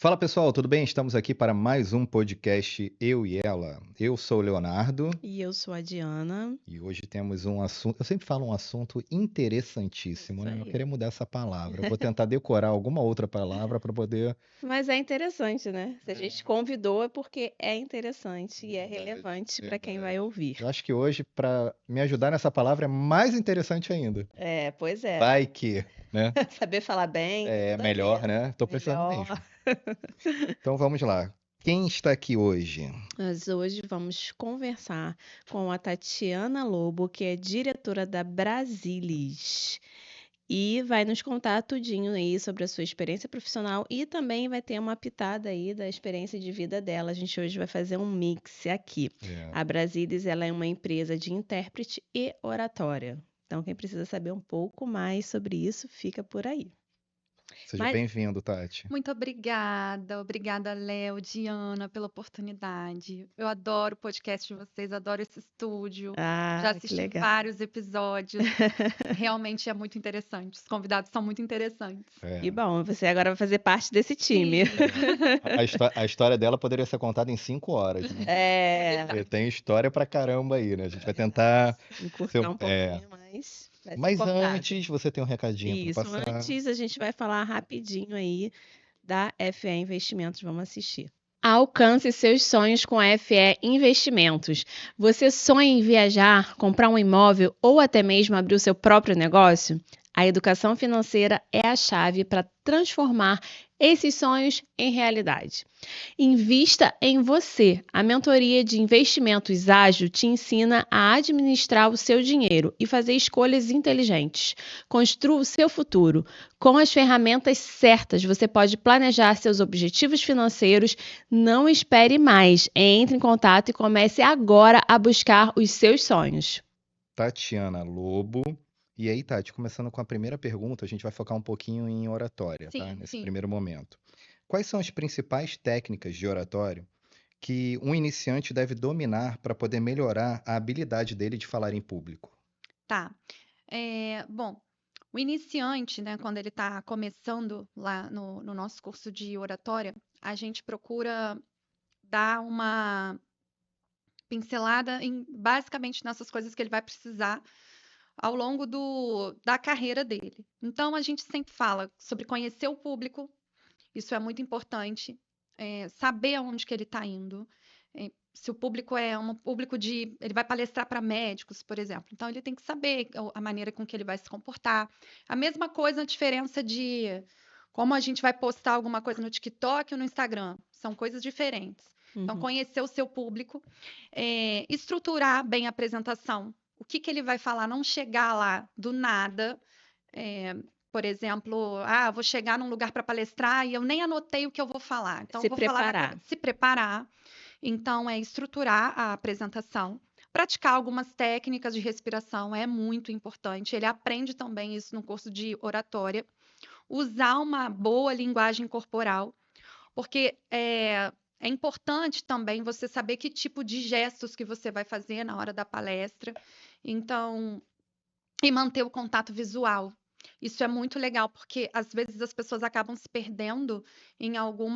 Fala pessoal, tudo bem? Estamos aqui para mais um podcast Eu e Ela. Eu sou o Leonardo E eu sou a Diana. e hoje temos um assunto. Eu sempre falo um assunto interessantíssimo, Isso né? Eu aí. queria mudar essa palavra. Eu vou tentar decorar alguma outra palavra para poder. Mas é interessante, né? Se a gente convidou é porque é interessante e é Verdade, relevante para quem vai verdade. ouvir. Eu acho que hoje, para me ajudar nessa palavra, é mais interessante ainda. É, pois é. Vai que, né? Saber falar bem, tem É tudo a ver. melhor, né? Tô precisando Melhor. mesmo. Então vamos lá. Quem está aqui hoje? Mas hoje vamos conversar com a Tatiana Lobo, que é diretora da Brasilis. E vai nos contar tudinho aí sobre a sua experiência profissional e também vai ter uma pitada aí da experiência de vida dela. A gente hoje vai fazer um mix aqui. É, A Brasilis, ela é uma empresa de intérprete e oratória. Então, quem precisa saber um pouco mais sobre isso, fica por aí. seja Mas bem-vindo, Tati. Muito obrigada, obrigada, Léo, Diana, pela oportunidade. Eu adoro o podcast de vocês, adoro esse estúdio. Já que assisti legal. vários episódios. Realmente é muito interessante. Os convidados são muito interessantes. É. E bom, você agora vai fazer parte desse time. Sim, A história dela poderia ser contada em 5 horas, né? É, Porque tem história pra caramba aí, né? A gente vai tentar ser. encurtar um É. pouquinho, mas vai ser Mas cortado. antes, você tem um recadinho pra Isso, passar. antes a gente vai falar rapidinho aí da FE Investimentos. Vamos assistir. Alcance seus sonhos com a FE Investimentos. Você sonha em viajar, comprar um imóvel ou até mesmo abrir o seu próprio negócio? A educação financeira é a chave para transformar esses sonhos em realidade. Invista em você. A mentoria de investimentos ágil te ensina a administrar o seu dinheiro e fazer escolhas inteligentes. Construa o seu futuro. Com as ferramentas certas, você pode planejar seus objetivos financeiros. Não espere mais. Entre em contato e comece agora a buscar os seus sonhos. Tatiana Lobo. E aí, Tati, começando com a primeira pergunta, a gente vai focar um pouquinho em oratória, tá? sim, Nesse sim. primeiro momento. Quais são as principais técnicas de oratório que um iniciante deve dominar para poder melhorar a habilidade dele de falar em público? Tá. Bom, o iniciante, né, quando ele está começando lá no nosso curso de oratória, a gente procura dar uma pincelada em basicamente nessas coisas que ele vai precisar ao longo da carreira dele. Então, a gente sempre fala sobre conhecer o público, isso é muito importante, saber aonde que ele está indo. Se o público é um público de. Ele vai palestrar para médicos, por exemplo. Então, ele tem que saber a maneira com que ele vai se comportar. A mesma coisa, a diferença de como a gente vai postar alguma coisa no TikTok ou no Instagram. São coisas diferentes. Então, conhecer o seu público, estruturar bem a apresentação. O que ele vai falar, não chegar lá do nada. Por exemplo, vou chegar num lugar para palestrar e eu nem anotei o que eu vou falar. Então, Se eu vou falar preparar. se preparar. Então, é estruturar a apresentação. Praticar algumas técnicas de respiração é muito importante. Ele aprende também isso no curso de oratória. Usar uma boa linguagem corporal, porque é importante também você saber que tipo de gestos que você vai fazer na hora da palestra. Então, e manter o contato visual. Isso é muito legal, porque às vezes as pessoas acabam se perdendo em algum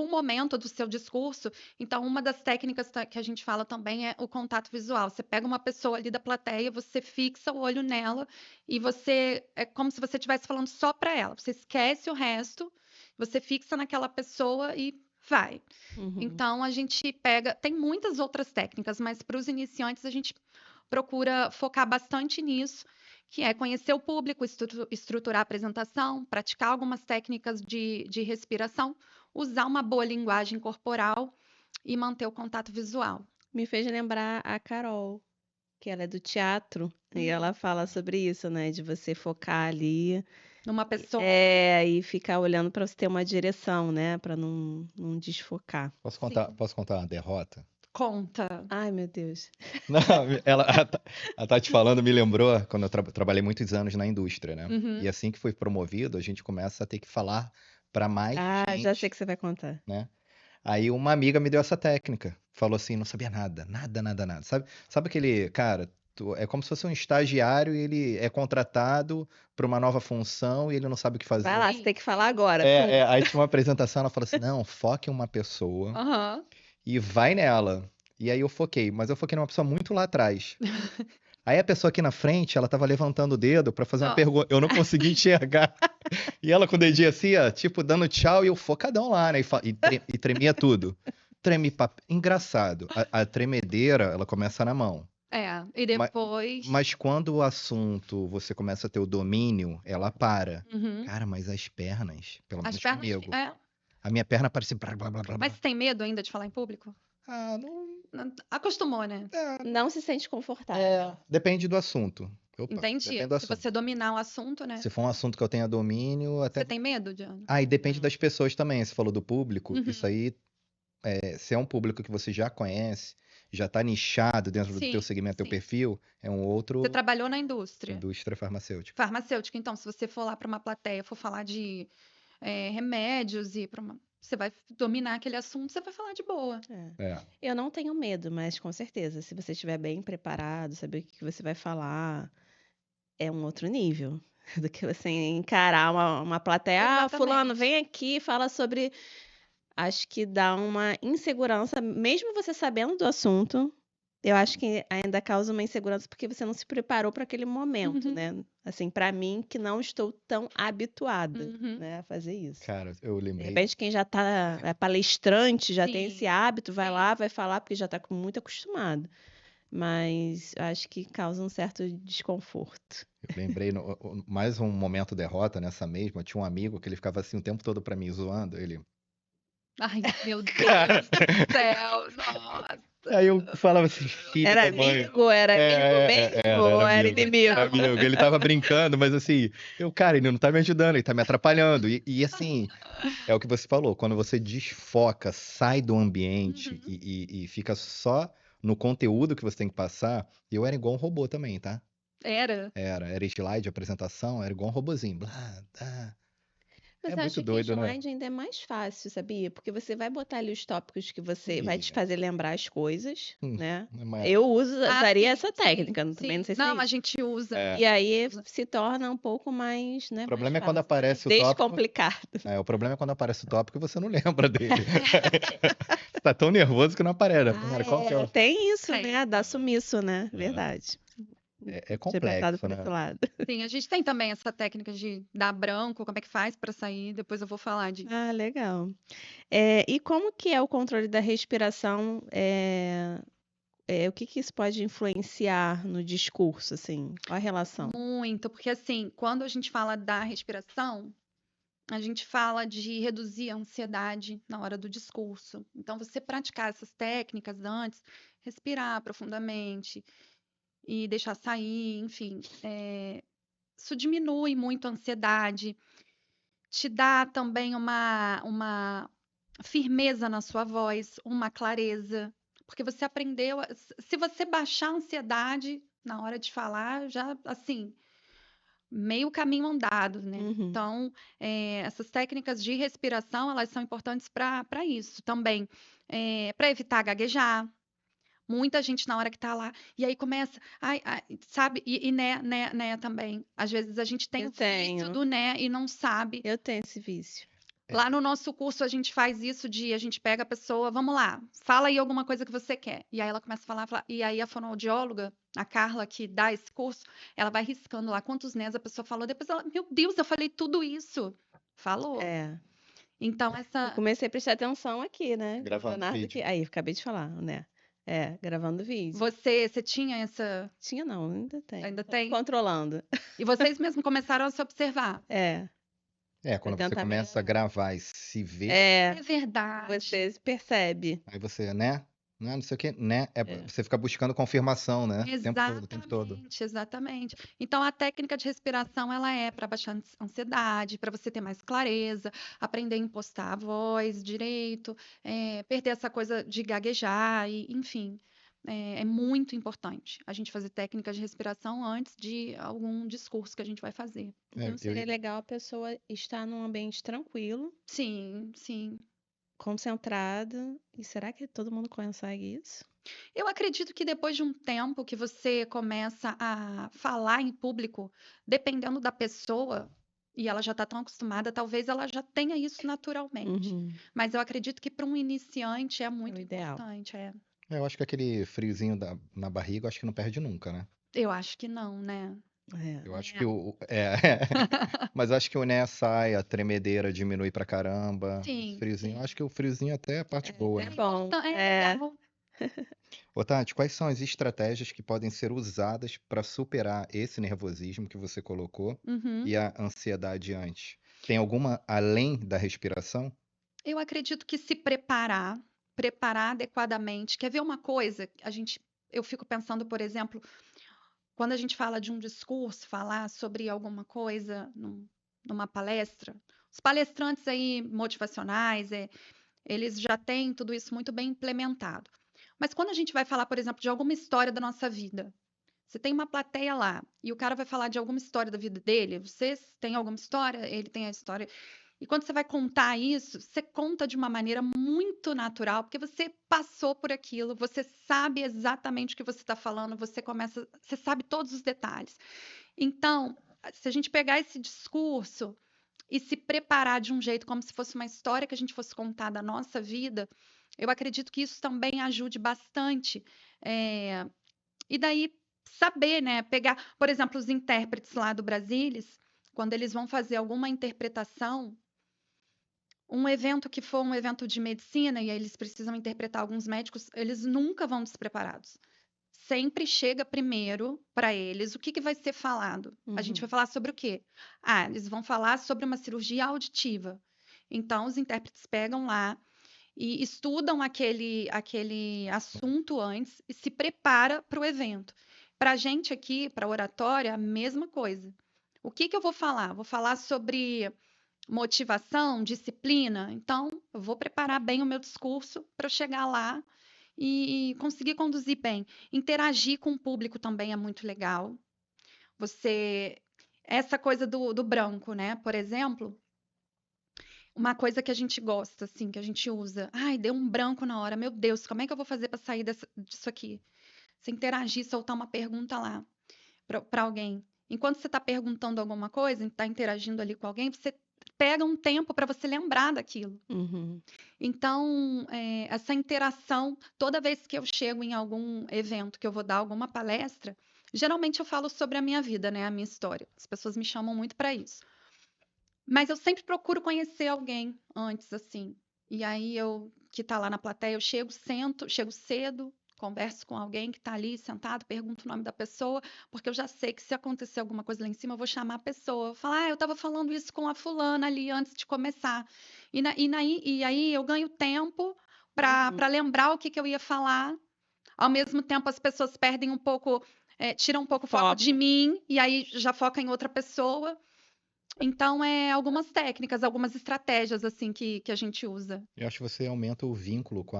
momento do seu discurso. Então, uma das técnicas que a gente fala também é o contato visual. Você pega uma pessoa ali da plateia, você fixa o olho nela e você é como se você estivesse falando só para ela. Você esquece o resto, você fixa naquela pessoa e vai. Então, a gente pega. Tem muitas outras técnicas, mas para os iniciantes a gente procura focar bastante nisso, que é conhecer o público, estruturar a apresentação, praticar algumas técnicas de respiração, usar uma boa linguagem corporal e manter o contato visual. Me fez lembrar a Carol, que ela é do teatro, e ela fala sobre isso, né? De você focar ali. Numa pessoa. E ficar olhando para você ter uma direção, né? Para não desfocar. Posso contar uma derrota? Conta. Ai, meu Deus. Não, a Tati falando me lembrou quando eu trabalhei muitos anos na indústria, né? E assim que foi promovido, a gente começa a ter que falar para mais Já sei gente, que você vai contar. né? Aí uma amiga me deu essa técnica. Falou assim, não sabia nada, nada, nada, nada. Sabe aquele, cara, É como se fosse um estagiário e ele é contratado para uma nova função e ele não sabe o que Vai fazer. lá, você Sim. tem que falar agora. Pum. Aí tinha uma apresentação, ela falou assim: não, foque em uma pessoa Aham. e vai nela. E aí eu foquei, mas eu foquei numa pessoa muito lá atrás. Aí a pessoa aqui na frente, ela tava levantando o dedo pra fazer uma Nossa. pergunta. Eu não consegui enxergar. E ela com o dedinho assim, ó, tipo, dando tchau e eu focadão lá, né? E tremia tudo. Engraçado. A tremedeira, ela começa na mão. É, e Ma- depois. Mas quando o assunto você começa a ter o domínio, ela para. Uhum. Cara, mas as pernas, pelo As menos pernas. comigo, É. a minha perna parece blá, blá, blá, blá, Mas blá. você tem medo ainda de falar em público? Ah, não. Acostumou, né? Não se sente confortável. Depende do assunto. Opa, Entendi. depende do Se assunto. você dominar o assunto, né? Se for um assunto que eu tenha domínio, Você até. tem medo, Diana? Ah, e depende Não. das pessoas também. Você falou do público, isso Uhum. aí, se é um público que você já conhece, já tá nichado dentro do teu Sim, segmento, teu sim. perfil, é um Você outro trabalhou na indústria indústria farmacêutica. farmacêutica, então, se você for lá para uma plateia, for falar de remédios e você vai dominar aquele assunto, você vai falar de boa. É. É. Eu não tenho medo, mas com certeza, se você estiver bem preparado, saber o que você vai falar, é um outro nível do que você encarar uma plateia. Ah, fulano, Exatamente. vem aqui, fala sobre. Acho que dá uma insegurança, mesmo você sabendo do assunto, eu acho que ainda causa uma insegurança porque você não se preparou para aquele momento, Uhum, né? Assim, para mim, que não estou tão habituada, uhum. né, a fazer isso. Cara, eu De lembrei. repente, quem já é palestrante, já tem esse Sim, hábito, vai sim. lá, vai falar, porque já está muito acostumado. Mas acho que causa um certo desconforto. Eu lembrei, mais um momento derrota nessa mesma. Tinha um amigo que ele ficava assim o tempo todo pra mim zoando. Ele. Ai, meu Deus Cara, do céu, nossa. aí eu falava assim, filho Era da mãe. amigo mesmo ou Era era amigo. inimigo? Era amigo. Ele tava brincando, mas assim, cara, ele não tá me ajudando, ele tá me atrapalhando. E assim, é o que você falou, quando você desfoca, sai do ambiente Uhum. e fica só no conteúdo que você tem que passar, eu era igual um robô também, tá? Era. Era slide, apresentação, era igual um robozinho. Blá, tá. É Mas muito acho que doido, né? slide ainda é mais fácil, sabia? Porque você vai botar ali os tópicos que você vai te Ih, fazer lembrar as coisas, hum, né? mas- Eu Ah, usaria sim, essa sim, técnica, também não sim. sei se é Não, a isso. gente usa. é, E aí Usa. se torna um pouco mais, o né, mais problema é quando fácil, mais aparece o tópico. descomplicado. O problema é quando aparece o tópico e você não lembra dele. Você tá tão nervoso que não aparece. Ah, Cara, qual que é é, o. tem isso, Tem. né? Dá sumiço, né? É, Verdade. é Tinha pensado complexo, por esse né? lado. Sim, a gente tem também essa técnica de dar branco, como é que faz para sair, depois eu vou falar disso. Ah, legal. E como que é o controle da respiração? O que que isso pode influenciar no discurso, assim? Qual a relação? Muito, porque assim, quando a gente fala da respiração, a gente fala de reduzir a ansiedade na hora do discurso. Então, você praticar essas técnicas antes, respirar profundamente e deixar sair, enfim, isso diminui muito a ansiedade, te dá também uma firmeza na sua voz, uma clareza, porque você aprendeu. Se você baixar a ansiedade na hora de falar, já assim, meio caminho andado, né? Uhum. Então, essas técnicas de respiração, elas são importantes para isso também, para evitar gaguejar. Muita gente na hora que tá lá, e aí começa, ai, ai, sabe? E né também. Às vezes a gente tem Eu o vício tenho. do né e não sabe. Eu tenho esse vício. Lá no nosso curso a gente faz isso a gente pega a pessoa, vamos lá, fala aí alguma coisa que você quer. E aí ela começa a falar, e aí a fonoaudióloga, a Carla, que dá esse curso, ela vai riscando lá quantos nés a pessoa falou, depois ela, meu Deus, eu falei tudo isso. Falou. É. Então, Eu comecei a prestar atenção aqui, né? Gravando Leonardo vídeo. aqui. Aí, acabei de falar, né? Gravando vídeo. você tinha essa. Tinha não, ainda tem. Ainda Tô tem? controlando. E vocês mesmos começaram a se observar. Pra Quando você tentar começa a melhorar. gravar e se ver, É verdade. Você percebe. aí você, né? Não sei o que, né? É. Você fica buscando confirmação, né? O tempo todo, o tempo todo. Exatamente, exatamente. Então, a técnica de respiração, ela é para baixar a ansiedade, para você ter mais clareza, aprender a impostar a voz direito, perder essa coisa de gaguejar, enfim. É muito importante a gente fazer técnicas de respiração antes de algum discurso que a gente vai fazer. Então seria legal a pessoa estar num ambiente tranquilo, Sim, sim. concentrada. E será que todo mundo consegue isso? Eu acredito que depois de um tempo que você começa a falar em público, dependendo da pessoa, e ela já está tão acostumada, talvez ela já tenha isso naturalmente. Uhum. Mas eu acredito que para um iniciante é É o muito ideal. importante. Eu acho que aquele friozinho na barriga, eu acho que não perde nunca, né? Eu acho que não, né? É. Eu acho É. que mas acho que o né sai, a tremedeira diminui pra caramba. Esse Sim, friozinho, sim. acho que o friozinho até é a parte boa, É né? bom. É legal. Ô, Tati, quais são as estratégias que podem ser usadas para superar esse nervosismo que você colocou Uhum. e a ansiedade antes? Tem alguma além da respiração? Eu acredito que se preparar adequadamente. Quer ver uma coisa? Eu fico pensando, por exemplo, quando a gente fala de um discurso, falar sobre alguma coisa numa palestra, os palestrantes aí motivacionais, eles já têm tudo isso muito bem implementado. Mas quando a gente vai falar, por exemplo, de alguma história da nossa vida, você tem uma plateia lá e o cara vai falar de alguma história da vida dele, você tem alguma história, ele tem a história. E quando você vai contar isso, você conta de uma maneira muito natural, porque você passou por aquilo, você sabe exatamente o que você está falando, você sabe todos os detalhes. Então, se a gente pegar esse discurso e se preparar de um jeito como se fosse uma história que a gente fosse contar da nossa vida, eu acredito que isso também ajude bastante. É, E daí saber, né? Pegar, por exemplo, os intérpretes lá do Brasilis, quando eles vão fazer alguma interpretação, um evento que for um evento de medicina e aí eles precisam interpretar alguns médicos, eles nunca vão despreparados. Sempre chega primeiro para eles o que vai ser falado. A gente vai Uhum. falar sobre o quê? Ah, eles vão falar sobre uma cirurgia auditiva. Então, os intérpretes pegam lá e estudam aquele assunto antes e se prepara para o evento. Para a gente aqui, para a oratória, a mesma coisa. O que eu vou falar? Vou falar sobre motivação, disciplina. Então, eu vou preparar bem o meu discurso para eu chegar lá e conseguir conduzir bem. Interagir com o público também é muito legal. Você. Essa coisa do branco, né? Por exemplo, uma coisa que a gente gosta, assim, que a gente usa. Ai, deu um branco na hora. Meu Deus, como é que eu vou fazer para sair disso aqui? Você interagir, soltar uma pergunta lá para alguém. Enquanto você está perguntando alguma coisa, está interagindo ali com alguém, você pega um tempo para você lembrar daquilo. Uhum. Então, essa interação, toda vez que eu chego em algum evento, que eu vou dar alguma palestra, geralmente eu falo sobre a minha vida, né, a minha história. As pessoas me chamam muito para isso. Mas eu sempre procuro conhecer alguém antes, assim. E aí que está lá na plateia, eu chego, sento, chego cedo, converso com alguém que está ali sentado, pergunto o nome da pessoa, porque eu já sei que se acontecer alguma coisa lá em cima, eu vou chamar a pessoa. Falar, eu estava falando isso com a fulana ali antes de começar. E aí eu ganho tempo para lembrar o que eu ia falar. Ao mesmo tempo, as pessoas perdem um pouco, tiram um pouco o foco de mim, e aí já foca em outra pessoa. Então, algumas técnicas, algumas estratégias, assim, que a gente usa. Eu acho que você aumenta o vínculo com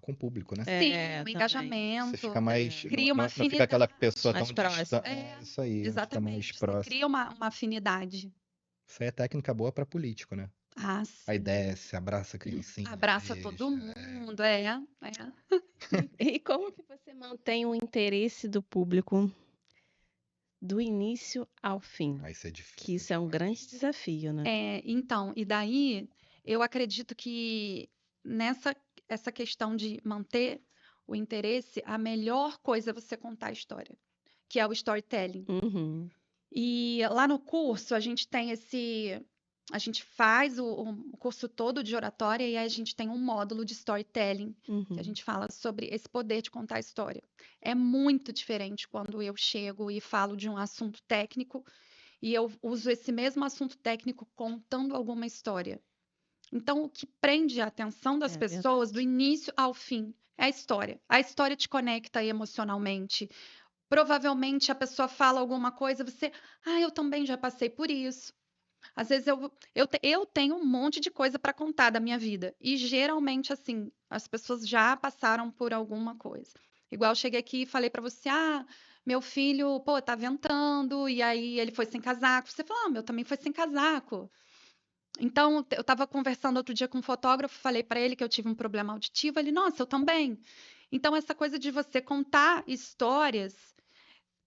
o público, né? Sim, o Também. Você engajamento, fica mais. cria uma Não fica aquela afinidade. pessoa Mais tão próximo. distante. É isso aí, fica mais Exatamente. Você próximo. cria uma afinidade. Isso aí é técnica boa para político, né? Ah, Aí sim. desce, abraça a criancinha, Abraça todo beija. mundo, E como que você mantém o interesse do público do início ao fim? Aí isso é Que difícil isso é um demais. grande desafio, né? Então, e daí eu acredito que essa questão de manter o interesse, a melhor coisa é você contar a história, que é o storytelling. Uhum. E lá no curso a gente tem a gente faz o curso todo de oratória e aí a gente tem um módulo de storytelling, que a Uhum. gente fala sobre esse poder de contar a história. É muito diferente quando eu chego e falo de um assunto técnico e eu uso esse mesmo assunto técnico contando alguma história. Então, o que prende a atenção das É pessoas do verdade. início ao fim é a história. A história te conecta emocionalmente. Provavelmente a pessoa fala alguma coisa, eu também já passei por isso. Às vezes eu tenho um monte de coisa para contar da minha vida. E geralmente, assim, as pessoas já passaram por alguma coisa. Igual eu cheguei aqui e falei para você: meu filho, pô, tá ventando, e aí ele foi sem casaco. Você falou: meu também foi sem casaco. Então, eu estava conversando outro dia com um fotógrafo, falei para ele que eu tive um problema auditivo. Ele, nossa, eu também. Então, essa coisa de você contar histórias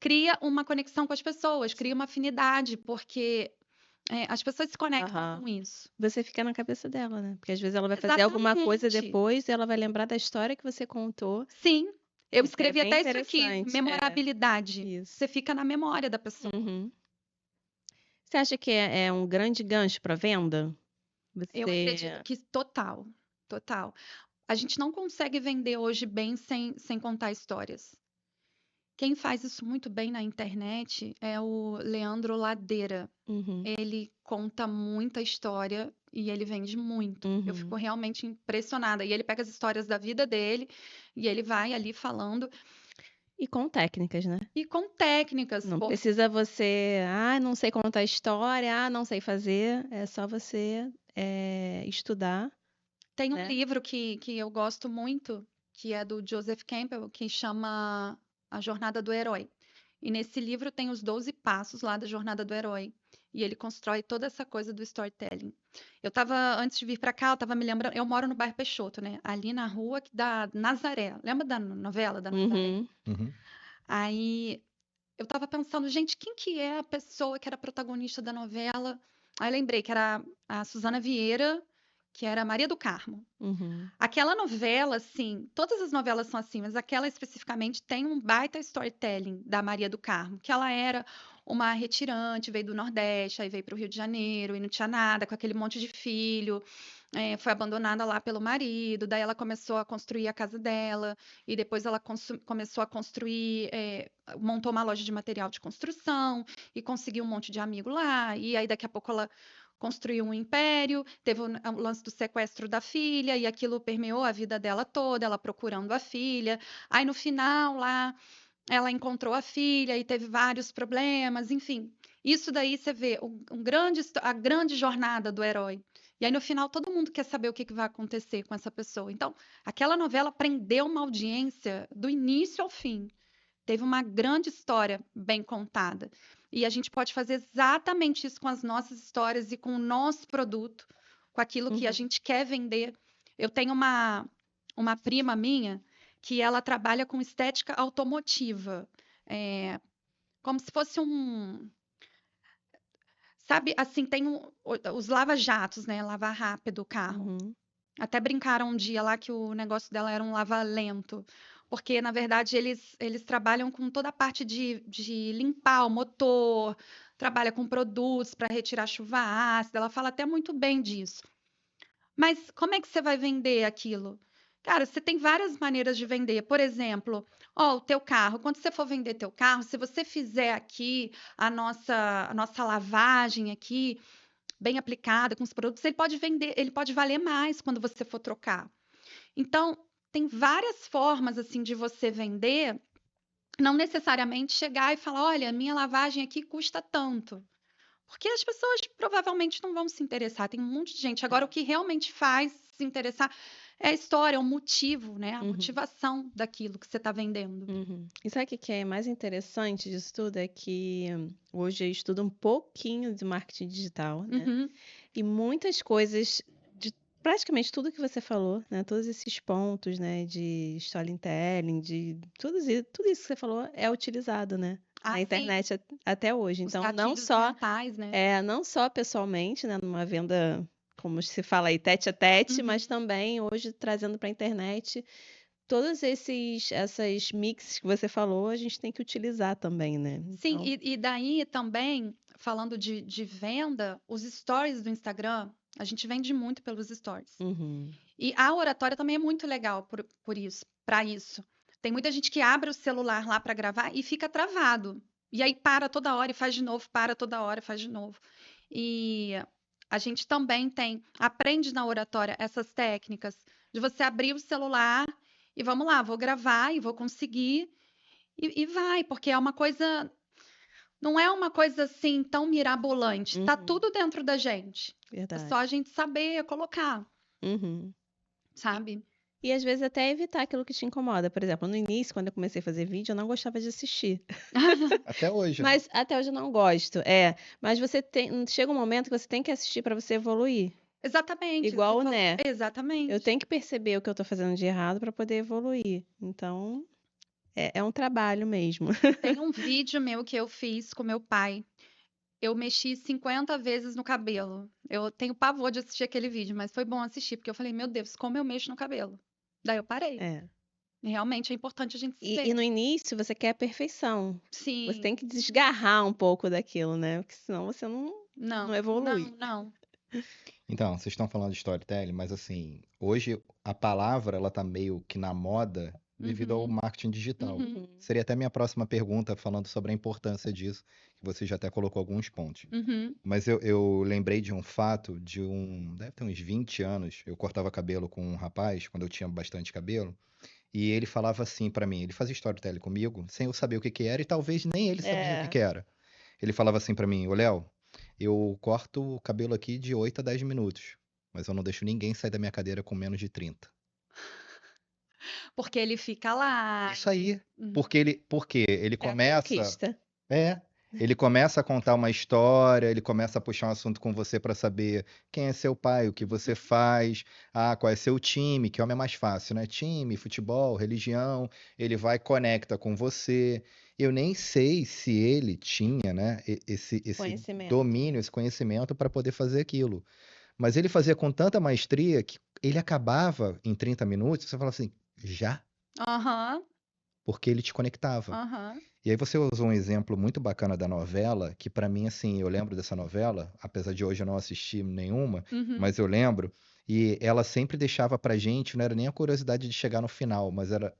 cria uma conexão com as pessoas, cria uma afinidade, porque as pessoas se conectam Aham. com isso. Você fica na cabeça dela, né? Porque às vezes ela vai fazer alguma coisa Exatamente. depois e ela vai lembrar da história que você contou. Sim, eu É escrevi bem até isso aqui, interessante. memorabilidade. Isso. Você fica na memória da pessoa. Uhum. Você acha que é um grande gancho para venda? Eu Você. acredito que total, total. A gente não consegue vender hoje bem sem contar histórias. Quem faz isso muito bem na internet é o Leandro Ladeira. Uhum, Ele conta muita história e ele vende muito. Eu uhum. fico realmente impressionada. E ele pega as histórias da vida dele e ele vai ali falando E com técnicas, né? e com técnicas. Não Pô, precisa você, não sei contar história, não sei fazer. É só você estudar, tem um né? livro que eu gosto muito, que é do Joseph Campbell, que chama A Jornada do Herói. E nesse livro tem os 12 passos lá da Jornada do Herói. E ele constrói toda essa coisa do storytelling. Eu tava, antes de vir para cá, eu tava me lembrando, eu moro no bairro Peixoto, né? Ali na rua da Nazaré. Lembra da novela da Nazaré? Uhum, Uhum. Aí eu tava pensando, gente, quem que é a pessoa que era protagonista da novela? Aí lembrei que era a Suzana Vieira, que era a Maria do Carmo. uhum, Aquela novela, assim, todas as novelas são assim, mas aquela especificamente tem um baita storytelling da Maria do Carmo, que ela era uma retirante, veio do Nordeste, aí veio para o Rio de Janeiro e não tinha nada, com aquele monte de filho, foi abandonada lá pelo marido, daí ela começou a construir a casa dela, e depois ela começou a construir, montou uma loja de material de construção, e conseguiu um monte de amigo lá, e aí daqui a pouco ela construiu um império, teve o lance do sequestro da filha, e aquilo permeou a vida dela toda, ela procurando a filha. Aí no final lá, ela encontrou a filha e teve vários problemas, enfim. Isso daí você vê a grande jornada do herói. E aí no final todo mundo quer saber o que vai acontecer com essa pessoa. Então, aquela novela prendeu uma audiência do início ao fim. Teve uma grande história bem contada. E a gente pode fazer exatamente isso com as nossas histórias e com o nosso produto, com aquilo que a uhum. gente quer vender. Eu tenho uma prima minha que ela trabalha com estética automotiva. É, como se fosse um. Sabe, assim, tem os lava-jatos, né? Lavar rápido o carro. Uhum. Até brincaram um dia lá que o negócio dela era um lava-lento, porque na verdade eles trabalham com toda a parte de limpar o motor, trabalha com produtos para retirar chuva ácida, ela fala até muito bem disso. Mas como é que você vai vender aquilo? Cara, você tem várias maneiras de vender. Por exemplo, ó, o teu carro. Quando você for vender teu carro, se você fizer aqui a nossa lavagem aqui, bem aplicada com os produtos, ele pode vender, ele pode valer mais quando você for trocar. Então, tem várias formas assim de você vender, não necessariamente chegar e falar, olha, minha lavagem aqui custa tanto. Porque as pessoas provavelmente não vão se interessar. Tem um monte de gente. Agora, o que realmente faz se interessar é a história, é o motivo, né? A Uhum. motivação daquilo que você está vendendo. Uhum. E sabe o que é mais interessante disso tudo? É que hoje eu estudo um pouquinho de marketing digital, né? Uhum. E muitas coisas, de praticamente tudo que você falou, né? Todos esses pontos, né? De storytelling, de tudo isso que você falou é utilizado, né? Ah, Na sim. internet até hoje. Os Então, gatilhos mentais, né? não só pessoalmente, né? Numa venda, como se fala aí, tete a tete, Uhum. mas também hoje trazendo para a internet todos essas mixes que você falou, a gente tem que utilizar também, né? Sim, Então, e daí também, falando de venda, os stories do Instagram, a gente vende muito pelos stories. uhum, E a oratória também é muito legal por isso, para isso. Tem muita gente que abre o celular lá para gravar e fica travado. E aí para toda hora e faz de novo, para toda hora e faz de novo. E a gente também aprende na oratória essas técnicas de você abrir o celular e vamos lá, vou gravar e vou conseguir e vai, porque é uma coisa, não é uma coisa assim tão mirabolante. Tá uhum, tudo dentro da gente. É verdade. só a gente saber colocar, Uhum. sabe? E às vezes até evitar aquilo que te incomoda. Por exemplo, no início, quando eu comecei a fazer vídeo, eu não gostava de assistir. Até hoje, né? Mas até hoje eu não gosto. Mas você chega um momento que você tem que assistir para você evoluir. Exatamente. Igual Você o falou. Né. Eu Exatamente. tenho que perceber o que eu tô fazendo de errado para poder evoluir. Então, é um trabalho mesmo. Tem um vídeo meu que eu fiz com meu pai. Eu mexi 50 vezes no cabelo. Eu tenho pavor de assistir aquele vídeo, mas foi bom assistir, porque eu falei, meu Deus, como eu mexo no cabelo. Daí eu parei. É. Realmente é importante a gente E ver. no início você quer a perfeição. Você Sim. tem que desgarrar um pouco daquilo, né? Porque senão você não evolui. Não. Então, vocês estão falando de storytelling, mas assim, hoje a palavra ela tá meio que na moda devido ao Uhum. marketing digital. Uhum. Seria até minha próxima pergunta falando sobre a importância disso, que você já até colocou alguns pontos. Uhum. Mas eu lembrei de um fato deve ter uns 20 anos, eu cortava cabelo com um rapaz, quando eu tinha bastante cabelo, e ele falava assim pra mim, ele fazia storytelling comigo, sem eu saber o que que era, e talvez nem ele sabia o que É. que era. Ele falava assim pra mim, ô Léo, eu corto o cabelo aqui de 8 a 10 minutos, mas eu não deixo ninguém sair da minha cadeira com menos de 30. Porque ele fica lá. Isso aí, Uhum. porque ele É a começa, conquista. ele começa a contar uma história, ele começa a puxar um assunto com você pra saber quem é seu pai, o que você faz, qual é seu time, que homem é mais fácil, né? Time, futebol, religião, ele vai e conecta com você. Eu nem sei se ele tinha, né, esse Conhecimento. domínio, esse conhecimento para poder fazer aquilo. Mas ele fazia com tanta maestria que ele acabava em 30 minutos, você fala assim, já? Aham. Porque ele te conectava. Aham. E aí você usou um exemplo muito bacana da novela, que pra mim, assim, eu lembro dessa novela, apesar de hoje eu não assistir nenhuma, Uhum. mas eu lembro, e ela sempre deixava pra gente, não era nem a curiosidade de chegar no final, mas era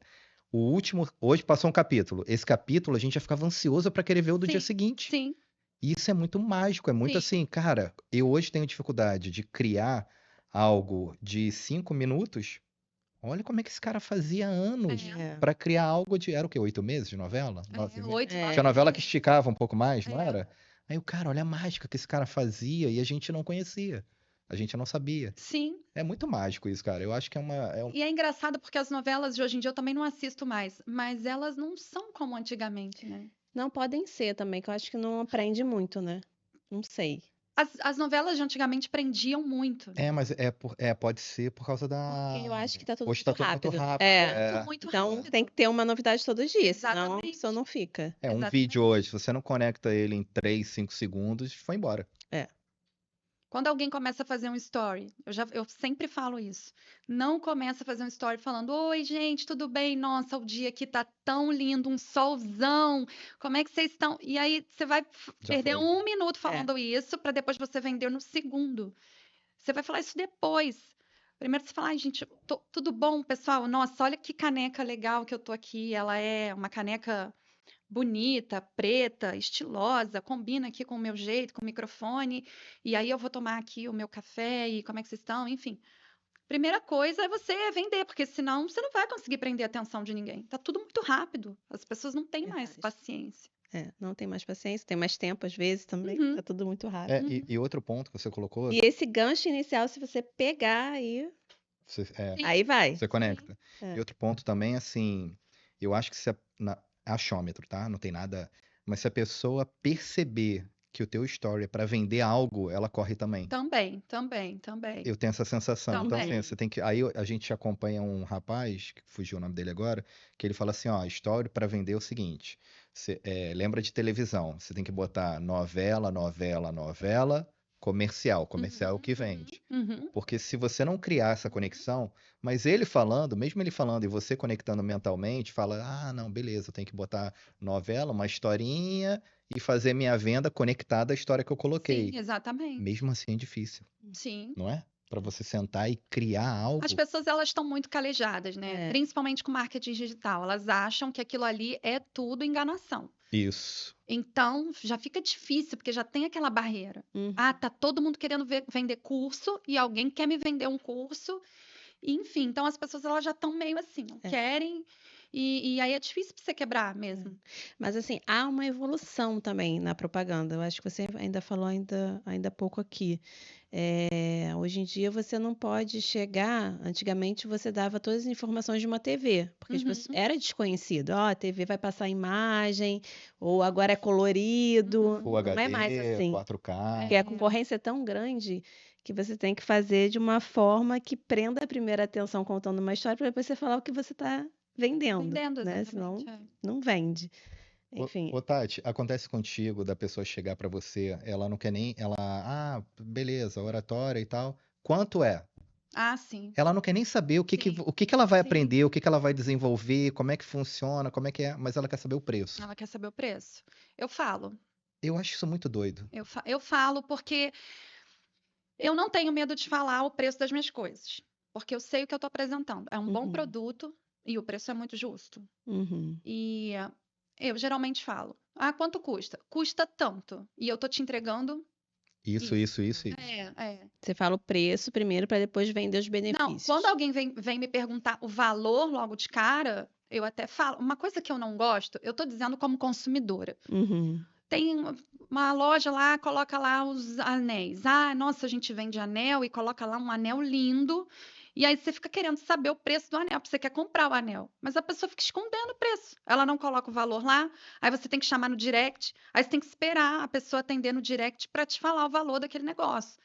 o último, hoje passou um capítulo, esse capítulo a gente já ficava ansioso pra querer ver o do dia Sim. seguinte. Sim. E isso é muito mágico, é muito Sim. assim, cara, eu hoje tenho dificuldade de criar algo de 5 minutos. Olha como é que esse cara fazia anos É. pra criar algo de. Era o quê? 8 meses de novela? 9 meses? 8, É. 9 Tinha novela que meses. esticava um pouco mais, não É. era? Aí o cara, olha a mágica que esse cara fazia e a gente não conhecia. A gente não sabia. Sim. É muito mágico isso, cara. Eu acho que E é engraçado porque as novelas de hoje em dia eu também não assisto mais, mas elas não são como antigamente, né? Não podem ser também, que eu acho que não aprende muito, né? Não sei. As novelas de antigamente prendiam muito. Mas pode ser por causa da. Porque eu acho que tá tudo Hoje muito tá tudo muito rápido. rápido. É. Muito Então rápido. tem que ter uma novidade todos os dias, senão a Exatamente. pessoa não fica. Um Exatamente. vídeo hoje, se você não conecta ele em 3, 5 segundos, foi embora. Quando alguém começa a fazer um story, eu sempre falo isso. Não começa a fazer um story falando: Oi, gente, tudo bem? Nossa, o dia aqui tá tão lindo, um solzão. Como é que vocês estão? E aí você vai Já perder foi. 1 minuto falando isso para depois você vender no segundo. Você vai falar isso depois. Primeiro você fala: Ai, gente, tudo bom, pessoal? Nossa, olha que caneca legal que eu tô aqui. Ela é uma caneca bonita, preta, estilosa, combina aqui com o meu jeito, com o microfone, e aí eu vou tomar aqui o meu café e como é que vocês estão, enfim. Primeira coisa é você vender, porque senão você não vai conseguir prender a atenção de ninguém. Tá tudo muito rápido. As pessoas não têm mais Verdade. paciência. Não tem mais paciência, tem mais tempo às vezes também. Uhum. Tá tudo muito rápido. E outro ponto que você colocou, E esse gancho inicial, se você pegar aí, você, Sim. aí vai. você conecta. É. E outro ponto também, assim, eu acho que achômetro, tá? Não tem nada. Mas se a pessoa perceber que o teu story é pra vender algo, ela corre também. Também. Eu tenho essa sensação. Então, Também. assim, você tem que. Aí a gente acompanha um rapaz, que fugiu o nome dele agora, que ele fala assim: ó, story pra vender é o seguinte. Lembra de televisão. Você tem que botar novela, comercial. Comercial é o que vende. Uhum. Porque se você não criar essa conexão, mas ele falando, mesmo ele falando e você conectando mentalmente, fala: ah, não, beleza, eu tenho que botar novela, uma historinha e fazer minha venda conectada à história que eu coloquei. Sim, exatamente. Mesmo assim é difícil, Sim. não é? Para você sentar e criar algo. As pessoas elas estão muito calejadas, né? É. Principalmente com marketing digital. Elas acham que aquilo ali é tudo enganação. Isso. Então, já fica difícil, porque já tem aquela barreira. Uhum. Tá todo mundo querendo vender curso e alguém quer me vender um curso. E, enfim, então as pessoas elas já estão meio assim, não querem. E aí é difícil pra você quebrar mesmo. Mas assim, há uma evolução também na propaganda. Eu acho que você ainda falou ainda há pouco aqui. Hoje em dia você não pode chegar. Antigamente você dava todas as informações de uma TV, porque era desconhecido. Ó, a TV vai passar imagem, ou agora é colorido. Full Não é mais HD, assim. 4K. Porque a concorrência é tão grande que você tem que fazer de uma forma que prenda a primeira atenção contando uma história para depois você falar o que você está vendendo, Vendendo, né? Senão exatamente. não vende. Ô, Enfim, ô, Tati, acontece contigo da pessoa chegar pra você, ela não quer nem, beleza, oratória e tal. Quanto é? Ah, sim. Ela não quer nem saber Sim. o que que ela vai Sim. aprender, o que que ela vai desenvolver, como é que funciona, como é que é, mas ela quer saber o preço. Ela quer saber o preço. Eu falo. Eu acho isso muito doido. Eu falo porque eu não tenho medo de falar o preço das minhas coisas. Porque eu sei o que eu estou apresentando. É um bom Uhum. produto e o preço é muito justo. Uhum. E eu geralmente falo: ah, quanto custa? Custa tanto. E eu tô te entregando Isso. isso. Isso. Você fala o preço primeiro para depois vender os Não, benefícios. quando alguém vem me perguntar o valor logo de cara, eu até falo. Uma coisa que eu não gosto, eu tô dizendo como consumidora. Uhum. Tem uma loja lá, coloca lá os anéis. Ah, nossa, a gente vende anel e coloca lá um anel lindo. E aí você fica querendo saber o preço do anel, porque você quer comprar o anel. Mas a pessoa fica escondendo o preço. Ela não coloca o valor lá, aí você tem que chamar no direct, aí você tem que esperar a pessoa atender no direct para te falar o valor daquele negócio.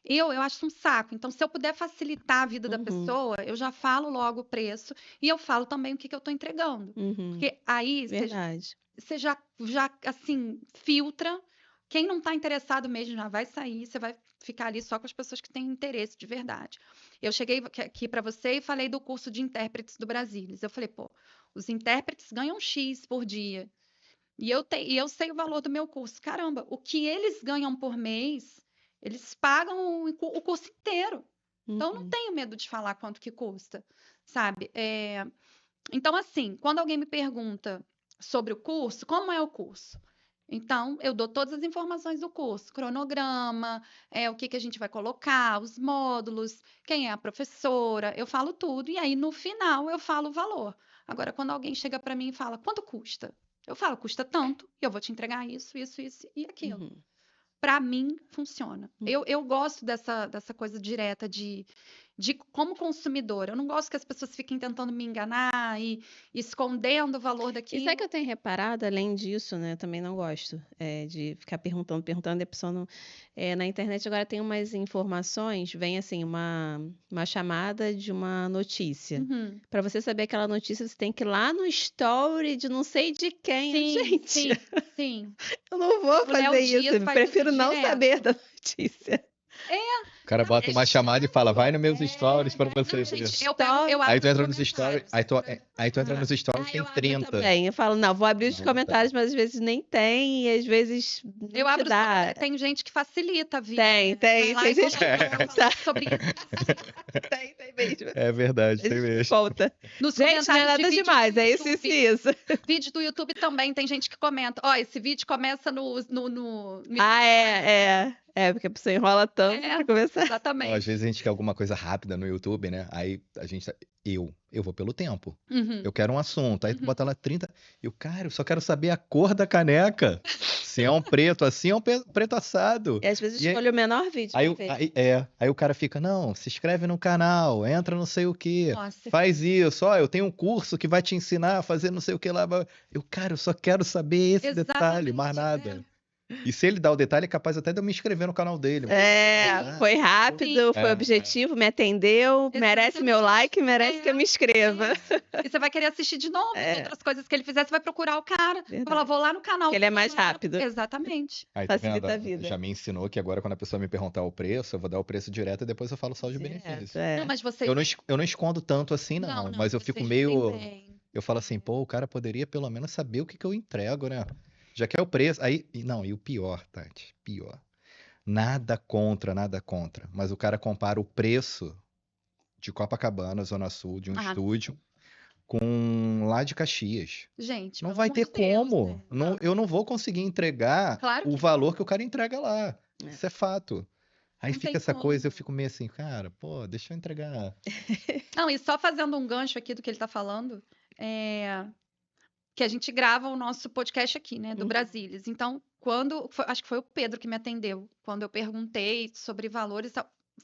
Eu acho um saco. Então, se eu puder facilitar a vida da Uhum. pessoa, eu já falo logo o preço e eu falo também o que eu estou entregando. Uhum. Porque aí Verdade. você já assim, filtra. Quem não está interessado mesmo já vai sair, você vai ficar ali só com as pessoas que têm interesse de verdade. Eu cheguei aqui para você e falei do curso de intérpretes do Brasilis. Eu falei, pô, os intérpretes ganham X por dia. E eu sei o valor do meu curso. Caramba, o que eles ganham por mês, eles pagam o curso inteiro. Então, eu não Uhum. tenho medo de falar quanto que custa, sabe? Então, assim, quando alguém me pergunta sobre o curso, como é o curso? Então, eu dou todas as informações do curso, cronograma, o que a gente vai colocar, os módulos, quem é a professora, eu falo tudo, e aí no final eu falo o valor. Agora, quando alguém chega para mim e fala, quanto custa? Eu falo, custa tanto, e eu vou te entregar isso e aquilo. Uhum. Para mim, funciona. Eu gosto dessa coisa direta de como consumidor. Eu não gosto que as pessoas fiquem tentando me enganar e escondendo o valor E daquilo. sabe que eu tenho reparado, além disso, né? Eu também não gosto de ficar perguntando, e a pessoa não. Na internet agora tem umas informações, vem assim, uma chamada de uma notícia. Uhum. Para você saber aquela notícia, você tem que ir lá no story de não sei de quem. Sim, Gente, sim. eu não vou O Léo fazer Dias isso. Eu faz prefiro isso não direto. saber da notícia. O cara bota uma chamada e fala, vai nos meus stories pra você ver. Gente, eu Aí abro tu os entra nos stories, comentários. aí tu entra nos stories, tem Eu abro 30. também. Eu falo, não, vou abrir os Não, comentários, mas às vezes nem tem, e às vezes não Eu te abro os dá. comentários. Tem gente que facilita a vida. Tem. Vai lá Tem e gente que coloca lá falando sobre isso. tem mesmo. É verdade, A tem gente mesmo. conta. Nos Gente, não é comentários de nada vídeo demais, do é isso, YouTube. isso. Vídeo do YouTube também tem gente que comenta. Ó, esse vídeo começa no Ah, porque a pessoa enrola tanto pra começar. Ó, Exatamente. às vezes a gente quer alguma coisa rápida no YouTube, né? Aí a gente. Eu vou pelo tempo. Uhum. Eu quero um assunto. Aí tu bota lá 30. Cara, eu só quero saber a cor da caneca. Se é um preto assim, é um preto assado. E às vezes E aí- escolho o menor vídeo Aí, pra ver. aí o cara fica, não, se inscreve no canal, entra não sei o quê, Nossa. faz isso, ó, eu tenho um curso que vai te ensinar a fazer não sei o que lá. Cara, eu só quero saber esse detalhe, mais nada. E se ele dá o detalhe, é capaz até de eu me inscrever no canal dele. Foi rápido, foi É. objetivo, me atendeu, merece meu like, merece que eu me inscreva. E você vai querer assistir de novo as outras coisas que ele fizer, você vai procurar o cara. Verdade. Falar, vou lá no canal. Porque ele é mais rápido. Exatamente. Aí, tá Facilita vendo? a vida. Já me ensinou que agora quando a pessoa me perguntar o preço, eu vou dar o preço direto e depois eu falo só de benefícios. Não, mas vocês... Eu não escondo tanto assim, não. Mas eu fico vocês meio... vendem bem. Eu falo assim, pô, o cara poderia pelo menos saber o que eu entrego, né? Já que é o preço. Aí, e o pior, Tati, pior. Nada contra. Mas o cara compara o preço de Copacabana, Zona Sul, de um estúdio, com lá de Caxias. Gente, Não pelo vai amor ter de Deus, como. né? Eu não vou conseguir entregar Claro o que valor que o cara entrega lá. É. Isso é fato. Aí Não fica tem essa coisa, eu como. fico meio assim, cara, pô, deixa eu entregar. Não, e só fazendo um gancho aqui do que ele tá falando, que a gente grava o nosso podcast aqui, né, do Uhum. Brasílias. Então, acho que foi o Pedro que me atendeu, quando eu perguntei sobre valores,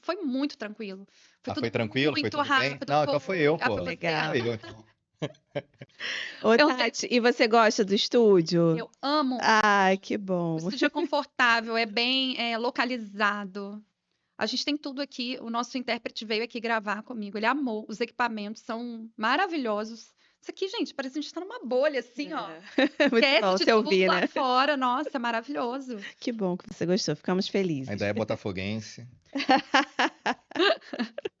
foi muito tranquilo. Foi Ah, tudo foi tranquilo? Foi muito tudo bem? rápido. Não, então foi eu, Ah, pô. foi você. Legal. Foi eu, então. Ô, Eu Tati, e você gosta do estúdio? Eu amo. Ai, que O bom. estúdio é confortável, é bem localizado. A gente tem tudo aqui. O nosso intérprete veio aqui gravar comigo. Ele amou. Os equipamentos são maravilhosos. Isso aqui, gente, parece que a gente está numa bolha, assim, ó. Muito Esquece bom de você tudo ouvir, lá né? fora. Nossa, é maravilhoso. Que bom que você gostou, ficamos felizes. Ainda é botafoguense.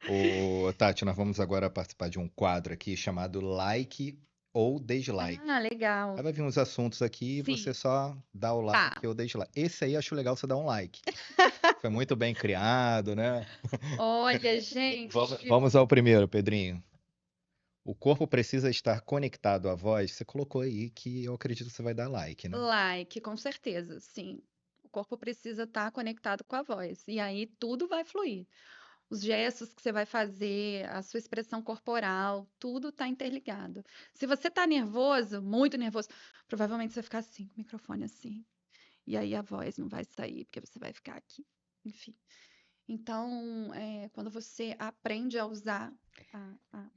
Ô, Tati, nós vamos agora participar de um quadro aqui chamado Like ou Dislike. Ah, legal. Aí vai vir uns assuntos aqui e Sim. você só dá o Tá. like ou dislike. Esse aí acho legal você dar um like. Foi muito bem criado, né? Olha, gente. Vamos ao primeiro, Pedrinho. O corpo precisa estar conectado à voz. Você colocou aí que eu acredito que você vai dar like, né? Like, com certeza, sim. O corpo precisa estar conectado com a voz. E aí tudo vai fluir. Os gestos que você vai fazer, a sua expressão corporal, tudo está interligado. Se você está nervoso, muito nervoso, provavelmente você vai ficar assim, com o microfone assim. E aí a voz não vai sair, porque você vai ficar aqui. Enfim. Então, quando você aprende a usar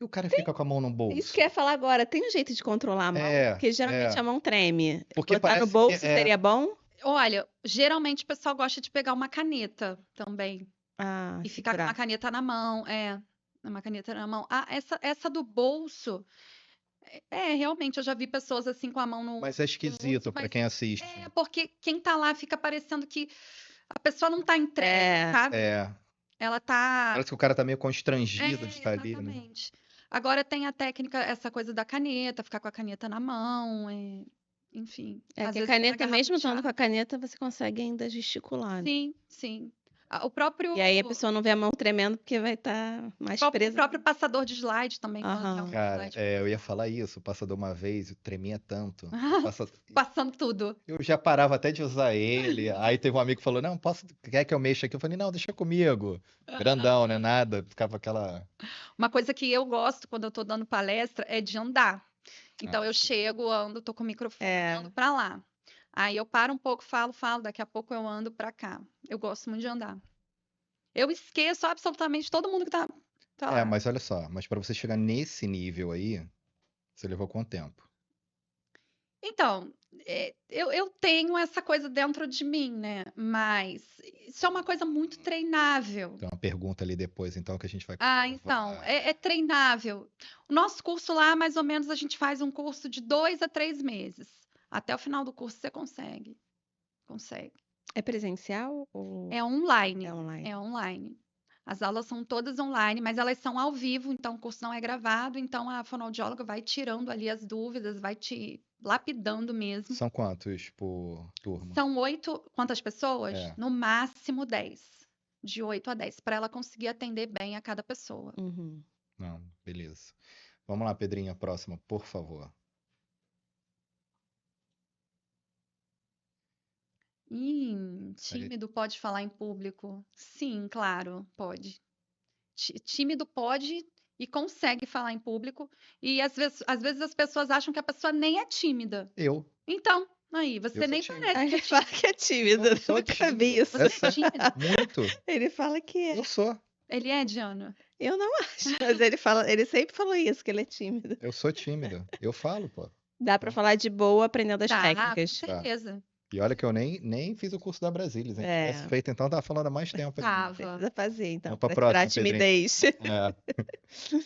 E o cara fica com a mão no bolso. Isso que eu ia falar agora. Tem um jeito de controlar a mão? Porque geralmente a mão treme. Porque Botar no parece bolso que é. seria bom? Olha, geralmente o pessoal gosta de pegar uma caneta também. Ah, E ficar com uma segurar. caneta na mão, uma caneta na mão. Ah, essa do bolso, realmente, eu já vi pessoas assim com a mão no Mas é esquisito bolso, pra mas quem assiste. porque quem tá lá fica parecendo que a pessoa não tá entregue, É. sabe? É. Ela tá. Parece que o cara tá meio constrangido de estar ali, né? Exatamente. Agora tem a técnica, essa coisa da caneta, ficar com a caneta na mão, enfim. É Às que a vezes uma caneta, garrafa mesmo de estando chá. com a caneta, você consegue ainda gesticular, né? Sim, sim. O próprio. E aí a pessoa não vê a mão tremendo porque vai estar mais O presa. próprio passador de slide também, quando é Aham. um Cara, slide. eu ia falar isso. O passador uma vez, eu tremia tanto. Passando tudo. Eu já parava até de usar ele. Aí teve um amigo que falou: Não, quer que eu mexa aqui? Eu falei: Não, deixa comigo. Grandão, né? Nada. Ficava aquela. Uma coisa que eu gosto quando eu tô dando palestra é de andar. Então eu sim. chego, ando, tô com o microfone, É. ando pra lá. Aí eu paro um pouco, falo, daqui a pouco eu ando pra cá. Eu gosto muito de andar. Eu esqueço absolutamente todo mundo que tá lá. Mas olha só. Mas pra você chegar nesse nível aí, você levou quanto tempo? Então, eu tenho essa coisa dentro de mim, né? Mas isso é uma coisa muito treinável. Tem uma pergunta ali depois, então, que a gente vai. Então, é treinável. O nosso curso lá, mais ou menos, a gente faz um curso de 2 a 3 meses. Até o final do curso você consegue. Consegue. É presencial ou É online. é online? É online. As aulas são todas online, mas elas são ao vivo, então o curso não é gravado, então a fonoaudióloga vai tirando ali as dúvidas, vai te lapidando mesmo. São quantos por turma? São 8, quantas pessoas? É. No máximo 10. De 8 a 10, para ela conseguir atender bem a cada pessoa. Uhum. Não, beleza. Vamos lá, Pedrinha, próxima, por favor. Tímido pode falar em público? Sim, claro, pode. Tímido pode e consegue falar em público. E às vezes as pessoas acham que a pessoa nem é tímida. Eu. Então, aí, você sou nem tímido. parece Aí que é ele fala que é tímido. Eu sou Nunca tímido. vi isso. Você é tímido? Muito. Ele fala que é. Eu sou. Ele é, Diana? Eu não acho, mas ele sempre falou isso, que ele é tímido. Eu sou tímido. Eu falo, pô. Dá pra falar de boa aprendendo as Tá, com técnicas. certeza. E olha que eu nem fiz o curso da Brasília, hein? Se É. tivesse feito, então, tava falando há mais tempo aqui. Tava. Precisa fazer, então, Vamos pra pra tirar a próxima, Pedrinho. timidez.